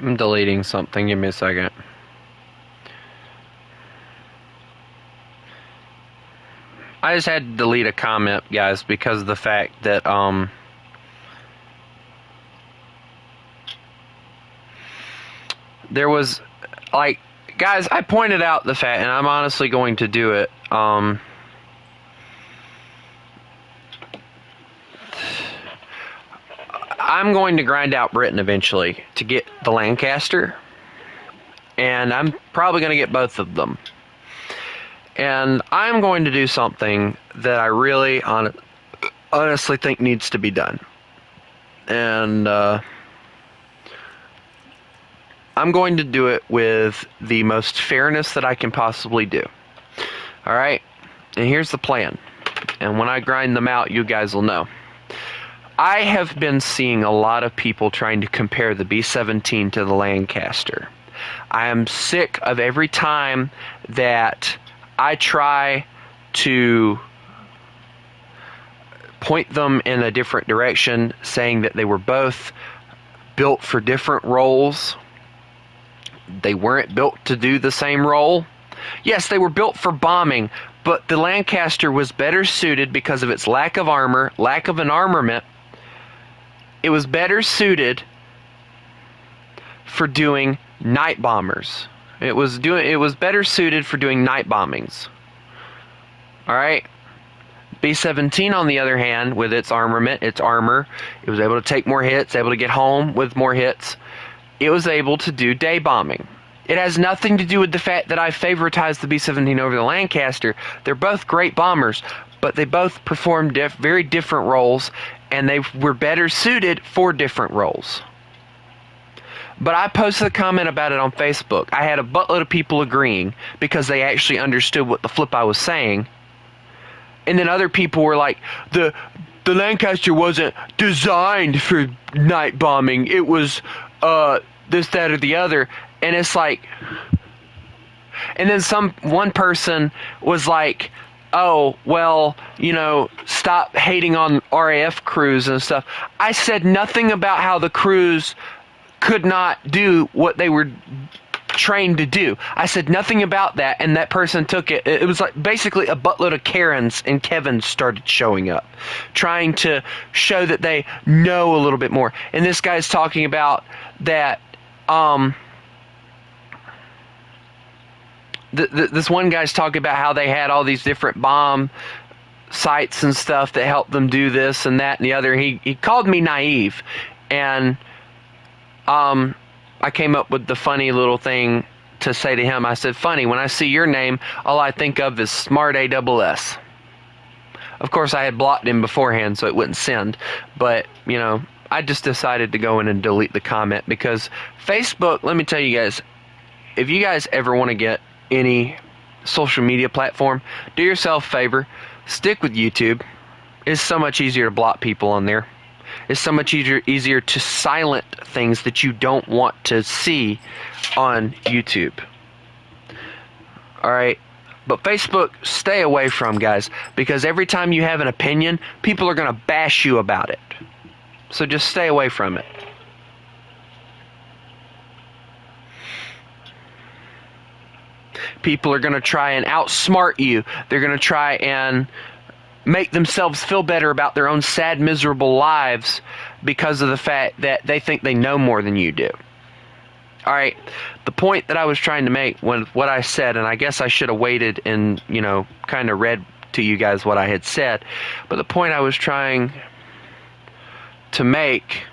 I'm deleting something. Give me a second. I just had to delete a comment, guys, because of the fact that there was, like, guys, I pointed out the fact, and I'm honestly going to do it. I'm going to grind out Britain eventually to get the Lancaster, and I'm probably going to get both of them. And I'm going to do something that I really honestly think needs to be done. And I'm going to do it with the most fairness that I can possibly do. Alright? And here's the plan. And when I grind them out, you guys will know. I have been seeing a lot of people trying to compare the B-17 to the Lancaster. I am sick of every time that I try to point them in a different direction, saying that they were both built for different roles. They weren't built to do the same role. Yes, they were built for bombing, but the Lancaster was better suited because of its lack of armor, lack of an armament. It was better suited for doing night bombers. It was better suited for doing night bombings. All right. B-17, on the other hand, with its armament, its armor, it was able to take more hits, able to get home with more hits. It was able to do day bombing. It has nothing to do with the fact that I favoritized the B-17 over the Lancaster. They're both great bombers, but they both performed very different roles, and they were better suited for different roles. But I posted a comment about it on Facebook. I had a buttload of people agreeing because they actually understood what the flip I was saying. And then other people were like, the Lancaster wasn't designed for night bombing. It was this, that, or the other. And it's like, and then one person was like, oh, well, stop hating on RAF crews and stuff. I said nothing about how the crews could not do what they were trained to do. I said nothing about that, and that person took it. It was like basically a buttload of Karens and Kevins started showing up, trying to show that they know a little bit more. And this guy's talking about that. This one guy's talking about how they had all these different bomb sites and stuff that helped them do this and that and the other. He called me naive, and I came up with the funny little thing to say to him. I said, funny, when I see your name, all I think of is Smart ASS. Of course, I had blocked him beforehand so it wouldn't send. But, I just decided to go in and delete the comment because Facebook, let me tell you guys, if you guys ever want to get any social media platform, do yourself a favor, stick with YouTube. It's so much easier to block people on there. It's so much easier to silent things that you don't want to see on YouTube. Alright? But Facebook, stay away from, guys, because every time you have an opinion, people are going to bash you about it. So just stay away from it. People are going to try and outsmart you. They're going to try and make themselves feel better about their own sad, miserable lives because of the fact that they think they know more than you do. Alright, the point that I was trying to make with what I said, and I guess I should have waited and, kind of read to you guys what I had said, but the point I was trying to make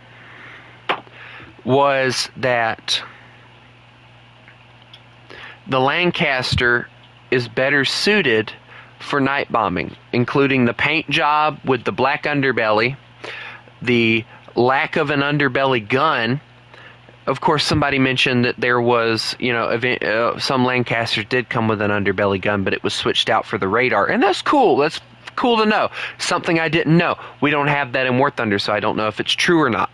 was that the Lancaster is better suited for night bombing, including the paint job with the black underbelly, the lack of an underbelly gun. Of course, somebody mentioned that there was, some Lancasters did come with an underbelly gun, but it was switched out for the radar. And that's cool. That's cool to know. Something I didn't know. We don't have that in War Thunder, so I don't know if it's true or not.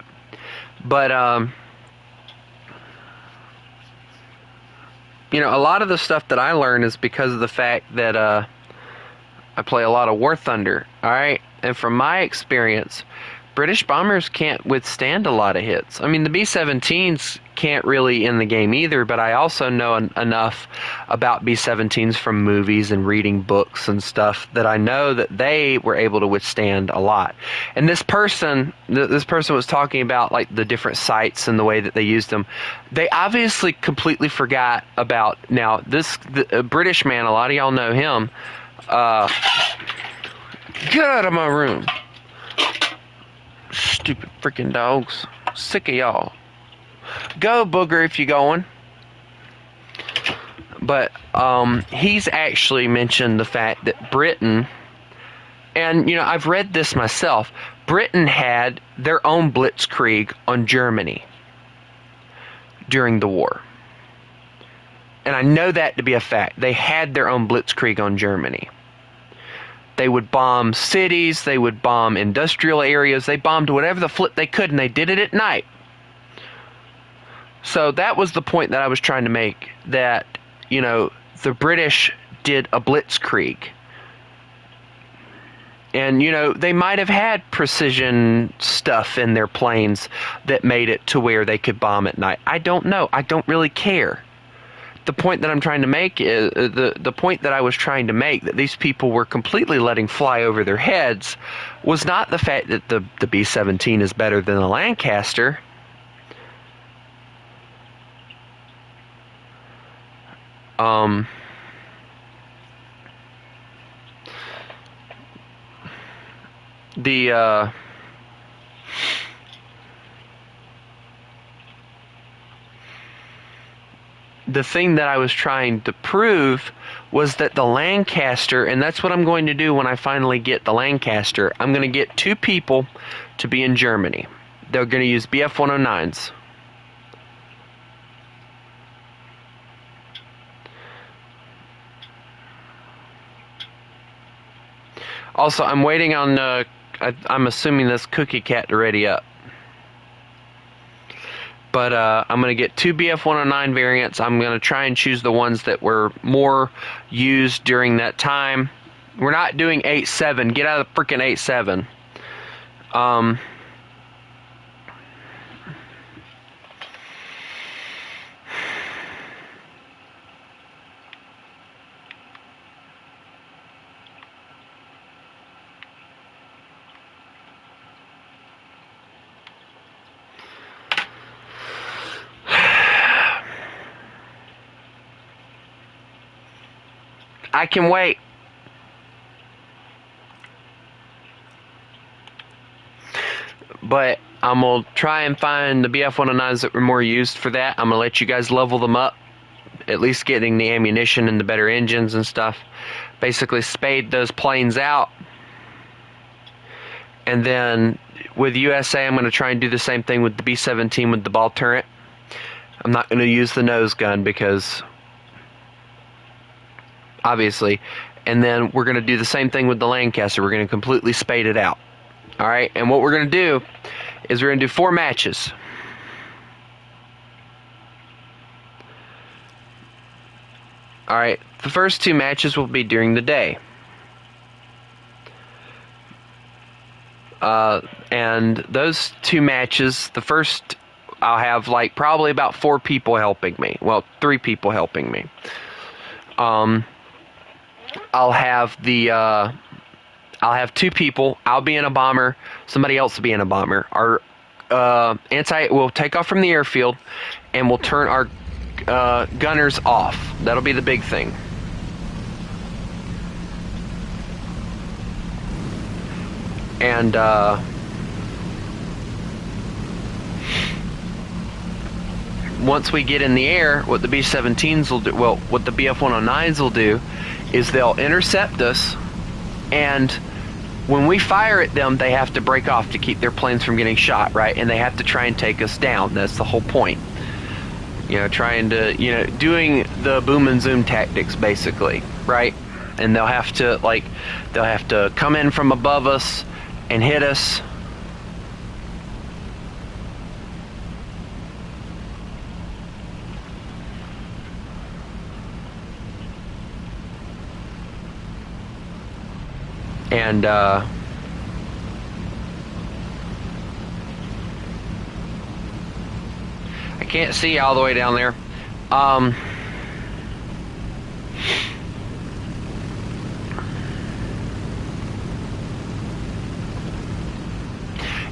But, a lot of the stuff that I learned is because of the fact that I play a lot of War Thunder, alright? And from my experience, British bombers can't withstand a lot of hits. I mean, the B-17s can't really in the game either, but I also know enough about B-17s from movies and reading books and stuff that I know that they were able to withstand a lot. And this person was talking about like the different sites and the way that they used them. They obviously completely forgot about, now the British man, a lot of y'all know him, get out of my room. Stupid freaking dogs. Sick of y'all. Go, Booger, if you're going. But he's actually mentioned the fact that Britain, and I've read this myself, Britain had their own blitzkrieg on Germany during the war. And I know that to be a fact. They had their own blitzkrieg on Germany. They would bomb cities, they would bomb industrial areas, they bombed whatever the flip they could, and they did it at night. So that was the point that I was trying to make, that, the British did a blitzkrieg. And, they might have had precision stuff in their planes that made it to where they could bomb at night. I don't know. I don't really care. The point that I'm trying to make is the point that I was trying to make, that these people were completely letting fly over their heads, was not the fact that the B-17 is better than the Lancaster. Um, the thing that I was trying to prove was that the Lancaster, and that's what I'm going to do when I finally get the Lancaster, I'm going to get 2 people to be in Germany. They're going to use BF-109s. Also, I'm waiting on, I'm assuming this Cookie Cat to ready up. But I'm going to get 2 BF-109 variants. I'm going to try and choose the ones that were more used during that time. We're not doing 8.7. Get out of the freaking 8.7. I can wait. But I'm going to try and find the BF-109s that were more used for that. I'm going to let you guys level them up. At least getting the ammunition and the better engines and stuff. Basically spade those planes out. And then with USA, I'm going to try and do the same thing with the B-17 with the ball turret. I'm not going to use the nose gun because... obviously. And then we're going to do the same thing with the Lancaster. We're going to completely spade it out. Alright, and what we're going to do is we're going to do 4 matches. Alright, the first 2 matches will be during the day. And those 2 matches, the first, I'll have like probably about 4 people helping me. Well, 3 people helping me. I'll have 2 people. I'll be in a bomber. Somebody else will be in a bomber. Our we'll take off from the airfield, and we'll turn our gunners off. That'll be the big thing. And once we get in the air, what the B-17s will do, well, what the BF-109s will do, is they'll intercept us, and when we fire at them, they have to break off to keep their planes from getting shot, right? And they have to try and take us down. That's the whole point. You know, trying to, you know, doing the boom and zoom tactics, basically, right? And they'll have to come in from above us and hit us. And I can't see all the way down there.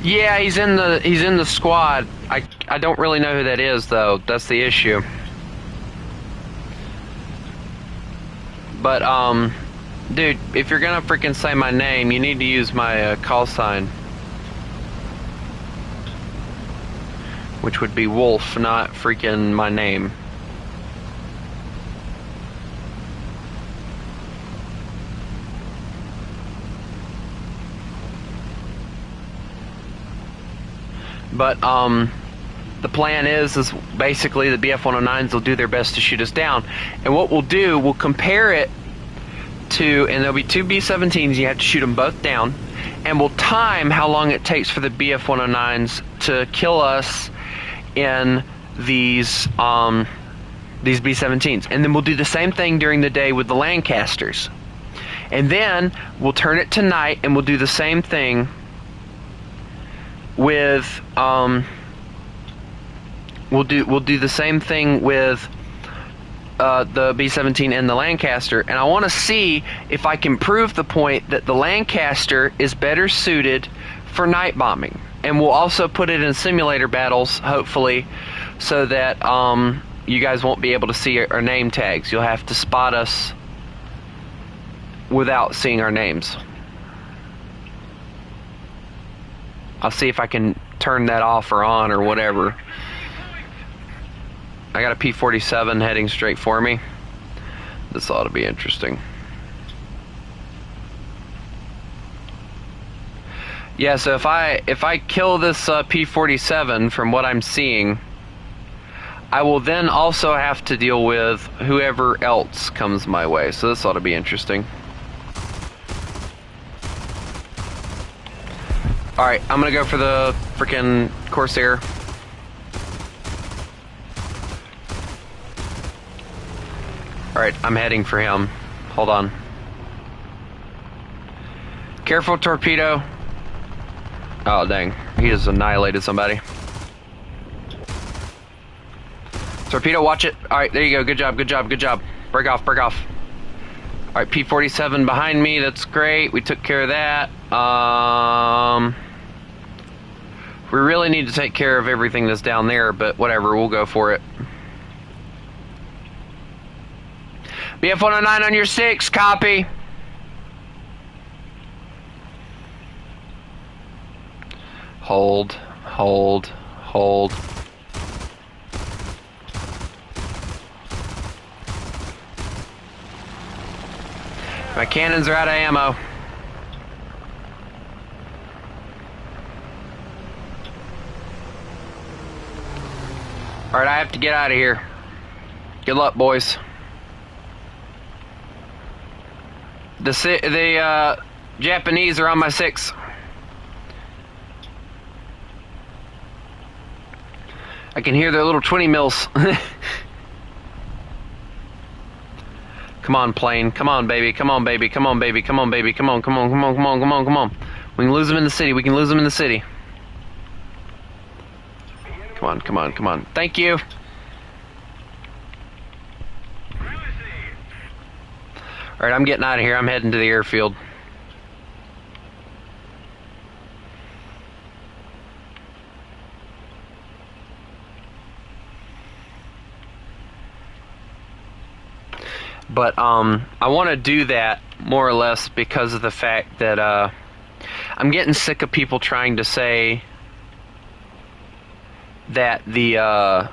Yeah, he's in the squad. I don't really know who that is though. That's the issue. But dude, if you're gonna freaking say my name, you need to use my call sign, which would be Wolf, not freaking my name. But the plan is basically the BF-109s will do their best to shoot us down, and what we'll do, we'll compare it to, and there'll be 2 B-17s, you have to shoot them both down, and we'll time how long it takes for the BF-109s to kill us in these B-17s, and then we'll do the same thing during the day with the Lancasters, and then we'll turn it to night and we'll do the same thing with we'll do the same thing with the B-17 and the Lancaster, and I want to see if I can prove the point that the Lancaster is better suited for night bombing. And we'll also put it in simulator battles, hopefully, so that you guys won't be able to see our name tags. You'll have to spot us without seeing our names. I'll see if I can turn that off or on or whatever. I got a P-47 heading straight for me. This ought to be interesting. Yeah, so if I kill this P-47, from what I'm seeing, I will then also have to deal with whoever else comes my way. So this ought to be interesting. Alright, I'm gonna go for the freaking Corsair. Alright, I'm heading for him. Hold on. Careful, torpedo. Oh, dang. He just annihilated somebody. Torpedo, watch it. Alright, there you go. Good job, good job, good job. Break off, break off. Alright, P-47 behind me. That's great. We took care of that. We really need to take care of everything that's down there, but whatever. We'll go for it. BF-109 on your 6. Copy. Hold, hold, hold. My cannons are out of ammo. Alright, I have to get out of here. Good luck, boys. The Japanese are on my 6. I can hear their little 20 mils. Come on, plane. Come on, baby. Come on, baby. Come on, baby. Come on, baby. Come on, come on, come on, come on, come on, come on. We can lose them in the city. We can lose them in the city. Come on, come on, come on. Thank you. Alright, I'm getting out of here. I'm heading to the airfield. But I want to do that more or less because of the fact that I'm getting sick of people trying to say that the I'm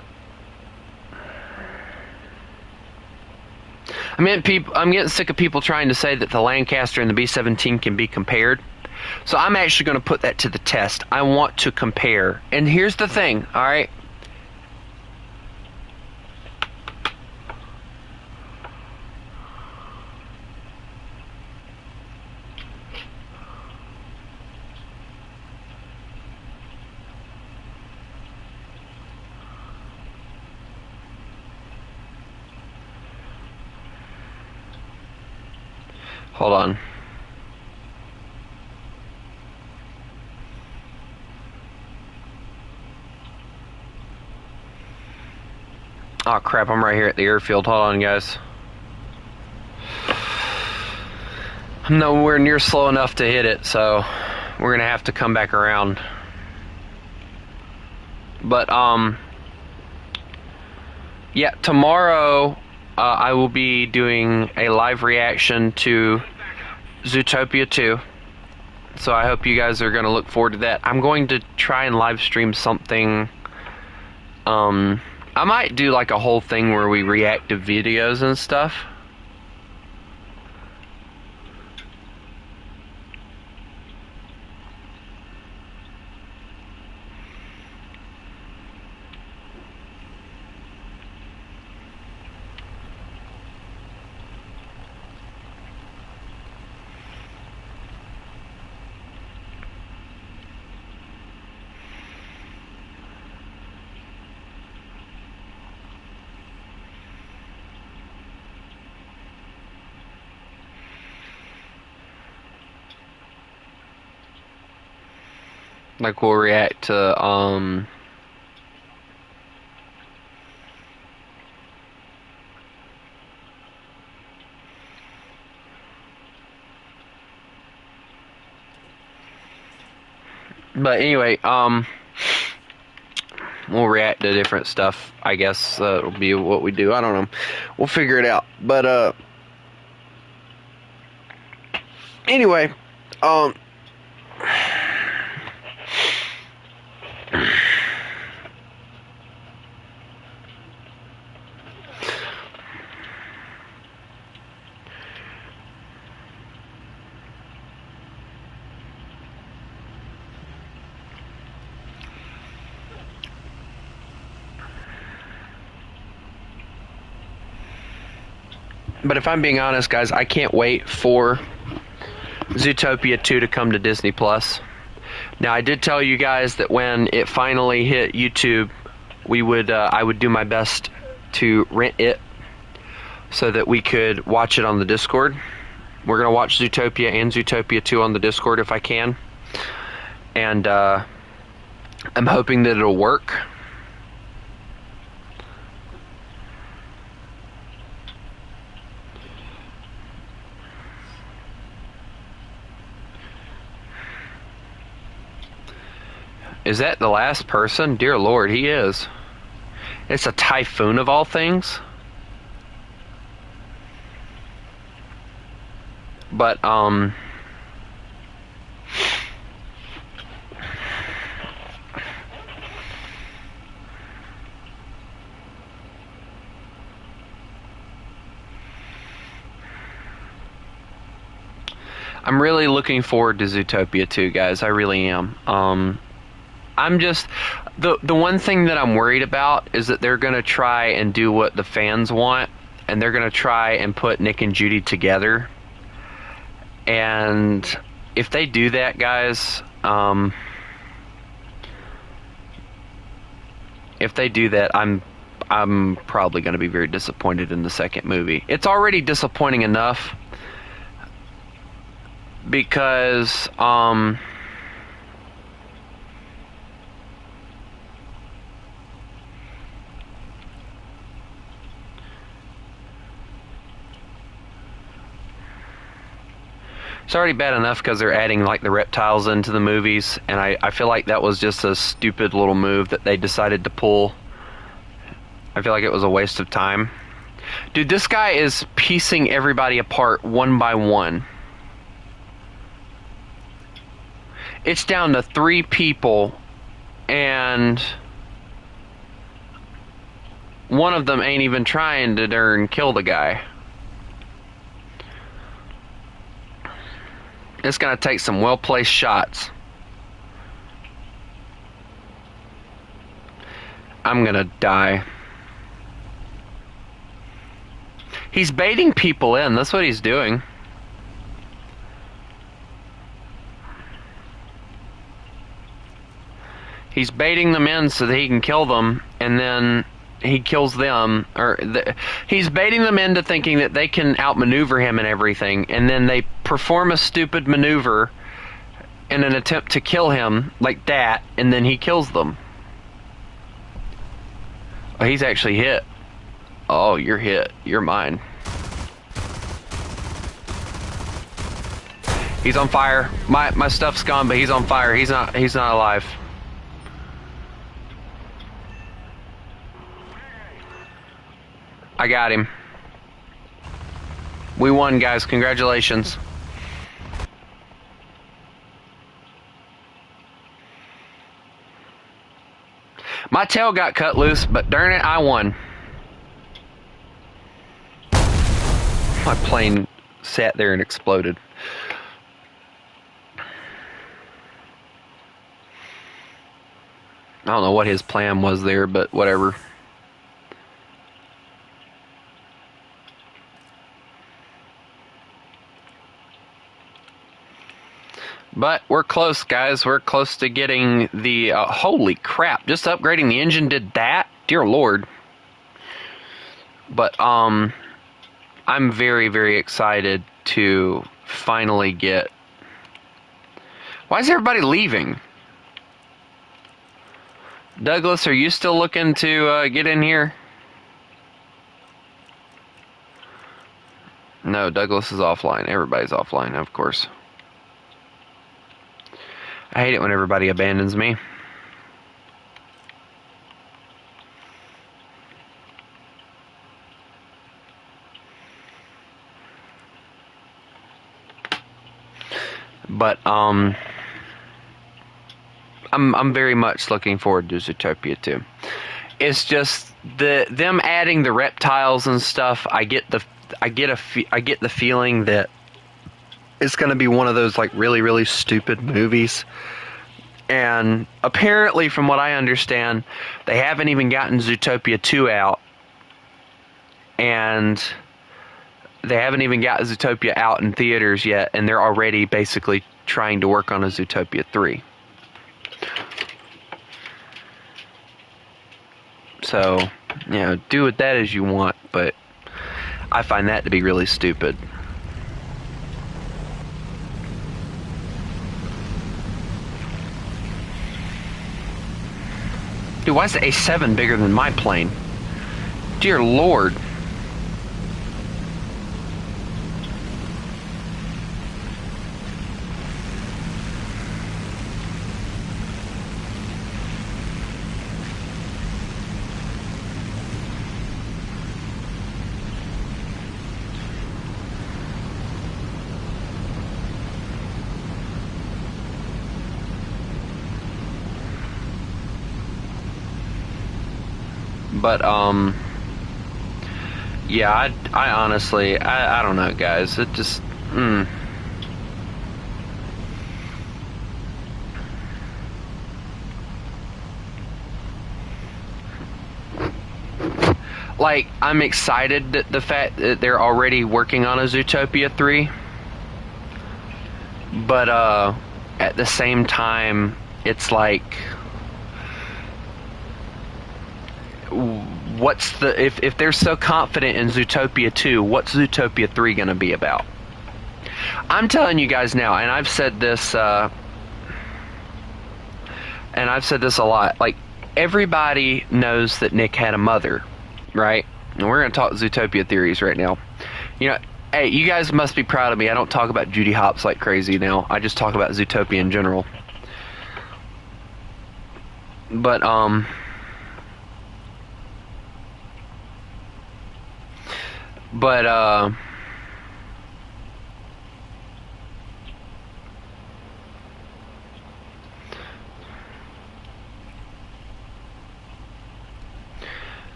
getting sick of people trying to say that the Lancaster and the B-17 can be compared. So I'm actually going to put that to the test. I want to compare. And here's the thing, all right? Hold on. Oh crap, I'm right here at the airfield. Hold on, guys. I'm nowhere near slow enough to hit it, so we're gonna have to come back around. But yeah, tomorrow I will be doing a live reaction to Zootopia 2. So I hope you guys are going to look forward to that. I'm going to try and live stream something. I might do like a whole thing where we react to videos and stuff. Like we'll react to but anyway, We'll react to different stuff. I guess it'll be what we do. I don't know. We'll figure it out. But anyway, but if I'm being honest, guys, I can't wait for Zootopia 2 to come to Disney Plus. Now, I did tell you guys that when it finally hit YouTube, I would do my best to rent it so that we could watch it on the Discord. We're going to watch Zootopia and Zootopia 2 on the Discord if I can. And I'm hoping that it'll work. Is that the last person? Dear Lord, he is. It's a typhoon of all things. But, I'm really looking forward to Zootopia 2, guys. I really am. I'm just the one thing that I'm worried about is that they're going to try and do what the fans want, and they're going to try and put Nick and Judy together. And if they do that, guys, if they do that, I'm probably going to be very disappointed in the second movie. It's already disappointing enough because it's already bad enough because they're adding like the reptiles into the movies, and I feel like that was just a stupid little move that they decided to pull. I feel like it was a waste of time. Dude, this guy is piecing everybody apart one by one. It's down to 3 people, and one of them ain't even trying to darn kill the guy. It's going to take some well-placed shots. I'm going to die. He's baiting people in. That's what he's doing. He's baiting them in so that he can kill them, and then he kills them. He's baiting them into thinking that they can outmaneuver him and everything, and then they perform a stupid maneuver in an attempt to kill him like that, and then he kills them. Oh, he's actually hit. Oh, you're hit. You're mine. He's on fire. My stuff's gone, but he's on fire. He's not alive. I got him. We won, guys. Congratulations. My tail got cut loose, but darn it, I won. My plane sat there and exploded. I don't know what his plan was there, but whatever. But we're close, guys. We're close to getting the... holy crap. Just upgrading the engine did that? Dear Lord. But, I'm very, very excited to finally get... Why is everybody leaving? Douglas, are you still looking to get in here? No, Douglas is offline. Everybody's offline, of course. I hate it when everybody abandons me. But I'm very much looking forward to Zootopia 2. It's just them adding the reptiles and stuff. I get the feeling that it's going to be one of those like really really stupid movies. And apparently, from what I understand, they haven't even gotten Zootopia 2 out, and they haven't even got Zootopia out in theaters yet, and they're already basically trying to work on a Zootopia 3. So, you know, do with that as you want, but I find that to be really stupid. Dude, why is the A7 bigger than my plane? Dear Lord. But, yeah, I honestly, I don't know, guys. It just, Like, I'm excited that the fact that they're already working on a Zootopia 3. But, at the same time, it's like, what's the if they're so confident in Zootopia 2, what's Zootopia 3 going to be about? I'm telling you guys now, and I've said this a lot. Like, everybody knows that Nick had a mother, right? And we're going to talk Zootopia theories right now. You know, hey, you guys must be proud of me. I don't talk about Judy Hopps like crazy now. I just talk about Zootopia in general. But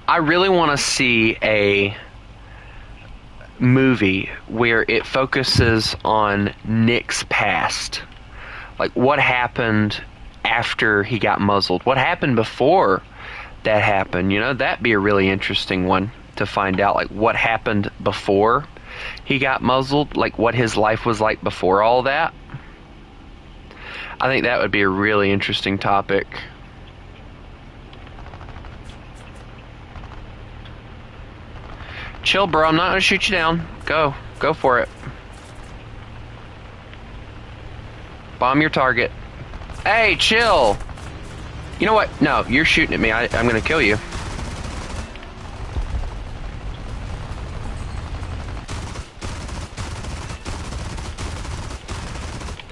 I really want to see a movie where it focuses on Nick's past. Like, what happened after he got muzzled? What happened before that happened? You know, that'd be a really interesting one to find out. Like, what happened before he got muzzled? Like, what his life was like before all that? I think that would be a really interesting topic. Chill, bro. I'm not going to shoot you down. Go for it. Bomb your target. Hey, chill. You know what? No, you're shooting at me. I'm going to kill you.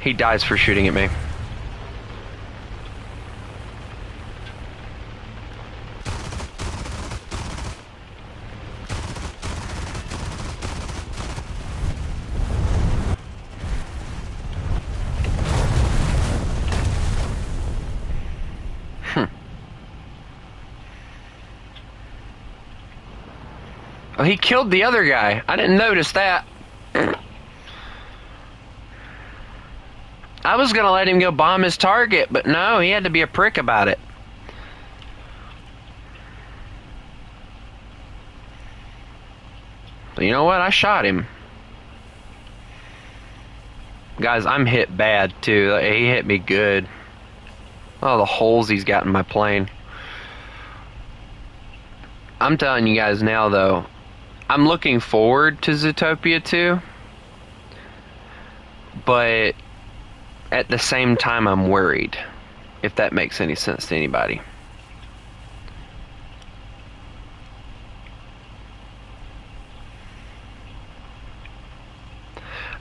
He dies for shooting at me. Oh, he killed the other guy. I didn't notice that. I was going to let him go bomb his target, but no, he had to be a prick about it. But you know what? I shot him. Guys, I'm hit bad, too. He hit me good. Oh, the holes he's got in my plane. I'm telling you guys now, though, I'm looking forward to Zootopia 2. But at the same time, I'm worried, if that makes any sense to anybody.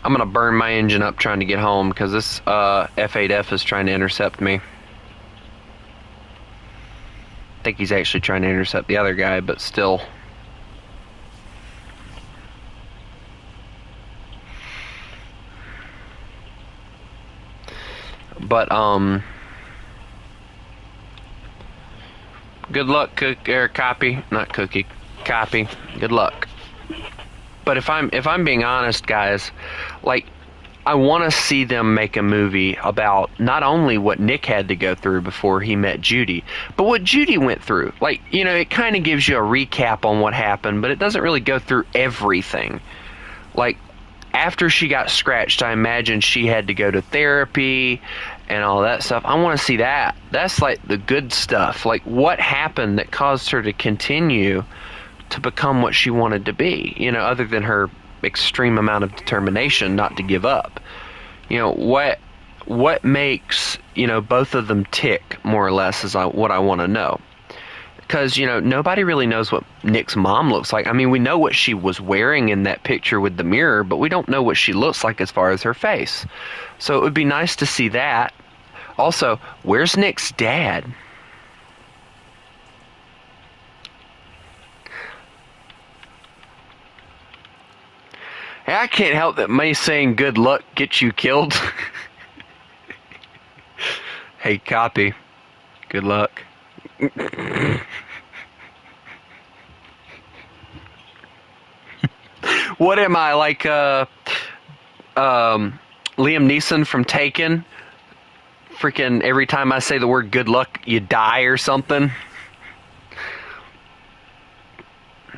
I'm gonna burn my engine up trying to get home because this F8F is trying to intercept me. I think he's actually trying to intercept the other guy, but still. But good luck, copy, not cookie, copy. Good luck. But if I'm being honest, guys, like, I want to see them make a movie about not only what Nick had to go through before he met Judy, but what Judy went through. Like, you know, it kind of gives you a recap on what happened, but it doesn't really go through everything. Like, after she got scratched, I imagine she had to go to therapy and all that stuff. I want to see that. That's like the good stuff. Like, what happened that caused her to continue to become what she wanted to be, you know, other than her extreme amount of determination not to give up. You know, what makes, you know, both of them tick, more or less, is what I want to know. Because, you know, nobody really knows what Nick's mom looks like. I mean, we know what she was wearing in that picture with the mirror, but we don't know what she looks like as far as her face. So it would be nice to see that. Also, where's Nick's dad? Hey, I can't help that me saying good luck gets you killed. Hey, copy. Good luck. What am I, like Liam Neeson from Taken? Freaking every time I say the word good luck, you die or something?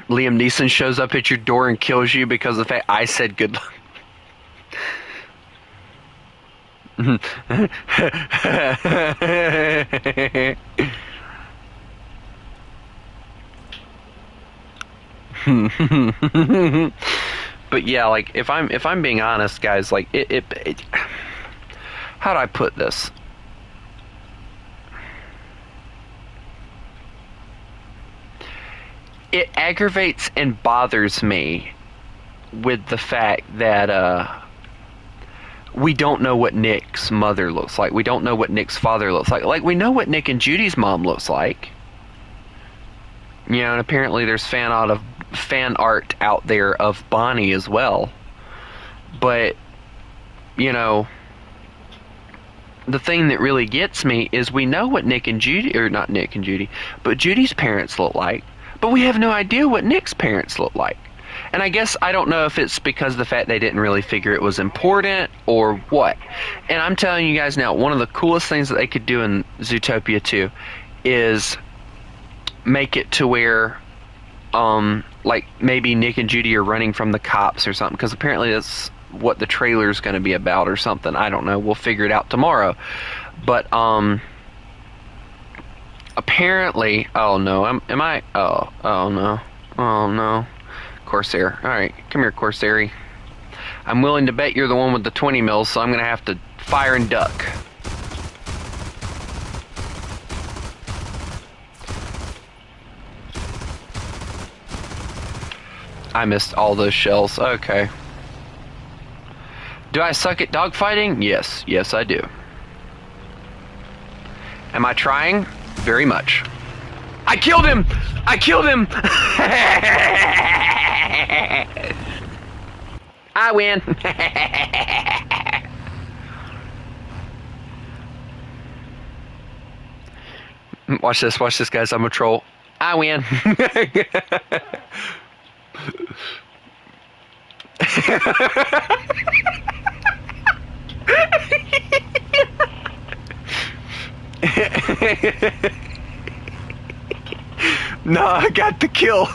Liam Neeson shows up at your door and kills you because of the fact I said good luck. But yeah, like, if I'm being honest, guys, like, it how do I put this? It aggravates and bothers me with the fact that we don't know what Nick's mother looks like. We don't know what Nick's father looks like. Like, we know what Nick and Judy's mom looks like. You know, and apparently there's fan art out there of Bonnie as well. But, you know, the thing that really gets me is we know what Nick and Judy, or not Nick and Judy, but Judy's parents look like. But we have no idea what Nick's parents look like. And I guess I don't know if it's because of the fact they didn't really figure it was important or what. And I'm telling you guys now, one of the coolest things that they could do in Zootopia 2 is make it to where, like, maybe Nick and Judy are running from the cops or something. Because apparently that's what the trailer's going to be about or something. I don't know. We'll figure it out tomorrow. But, apparently, oh no, oh no, oh no, Corsair. All right, come here, Corsair. I'm willing to bet you're the one with the 20 mils, so I'm gonna have to fire and duck. I missed all those shells. Okay. Do I suck at dogfighting? Yes, I do. Am I trying? Very much. I killed him! I killed him! I win. Watch this, guys. I'm a troll. I win. No, I got the kill.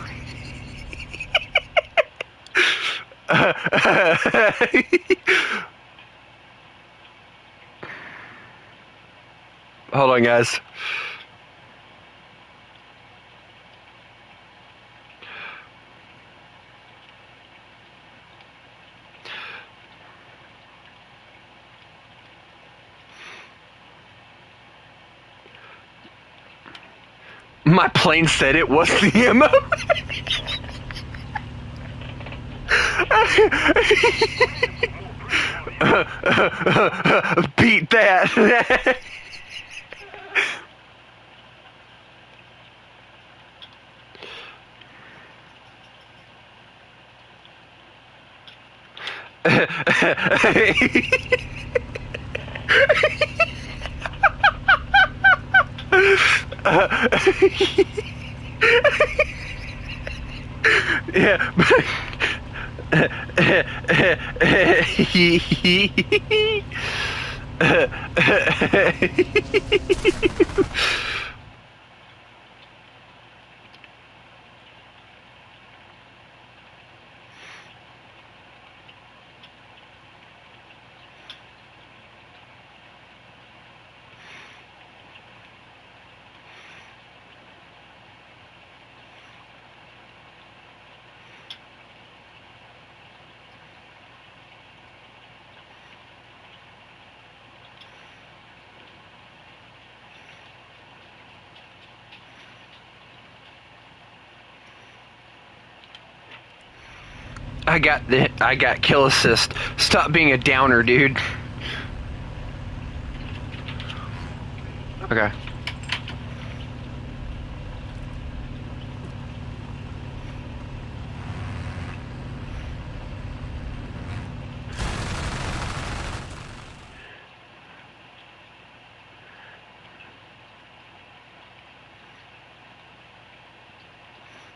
Hold on, guys. My plane said it was the ammo. Beat that. Yeah. I got kill assist. Stop being a downer, dude. Okay.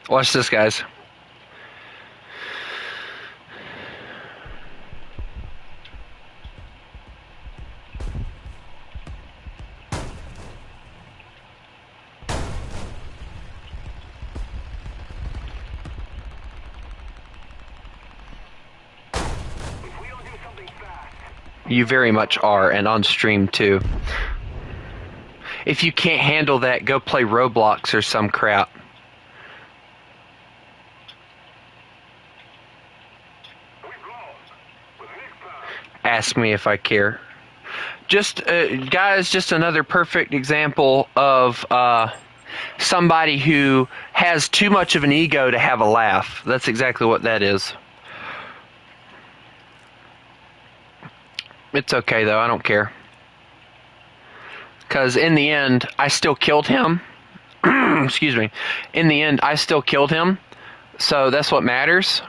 Watch this, guys. You very much are, and on stream too. If you can't handle that, go play Roblox or some crap. Ask me if I care. Just, guys, just another perfect example of somebody who has too much of an ego to have a laugh. That's exactly what that is. It's okay, though. I don't care. Because in the end, I still killed him. Excuse me. In the end, I still killed him. So that's what matters.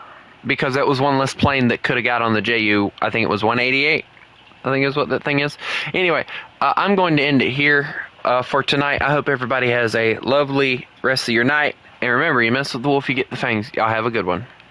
Because that was one less plane that could have got on the JU. I think it was 188. I think is what that thing is. Anyway, I'm going to end it here for tonight. I hope everybody has a lovely rest of your night. And remember, you mess with the wolf, you get the fangs. Y'all have a good one.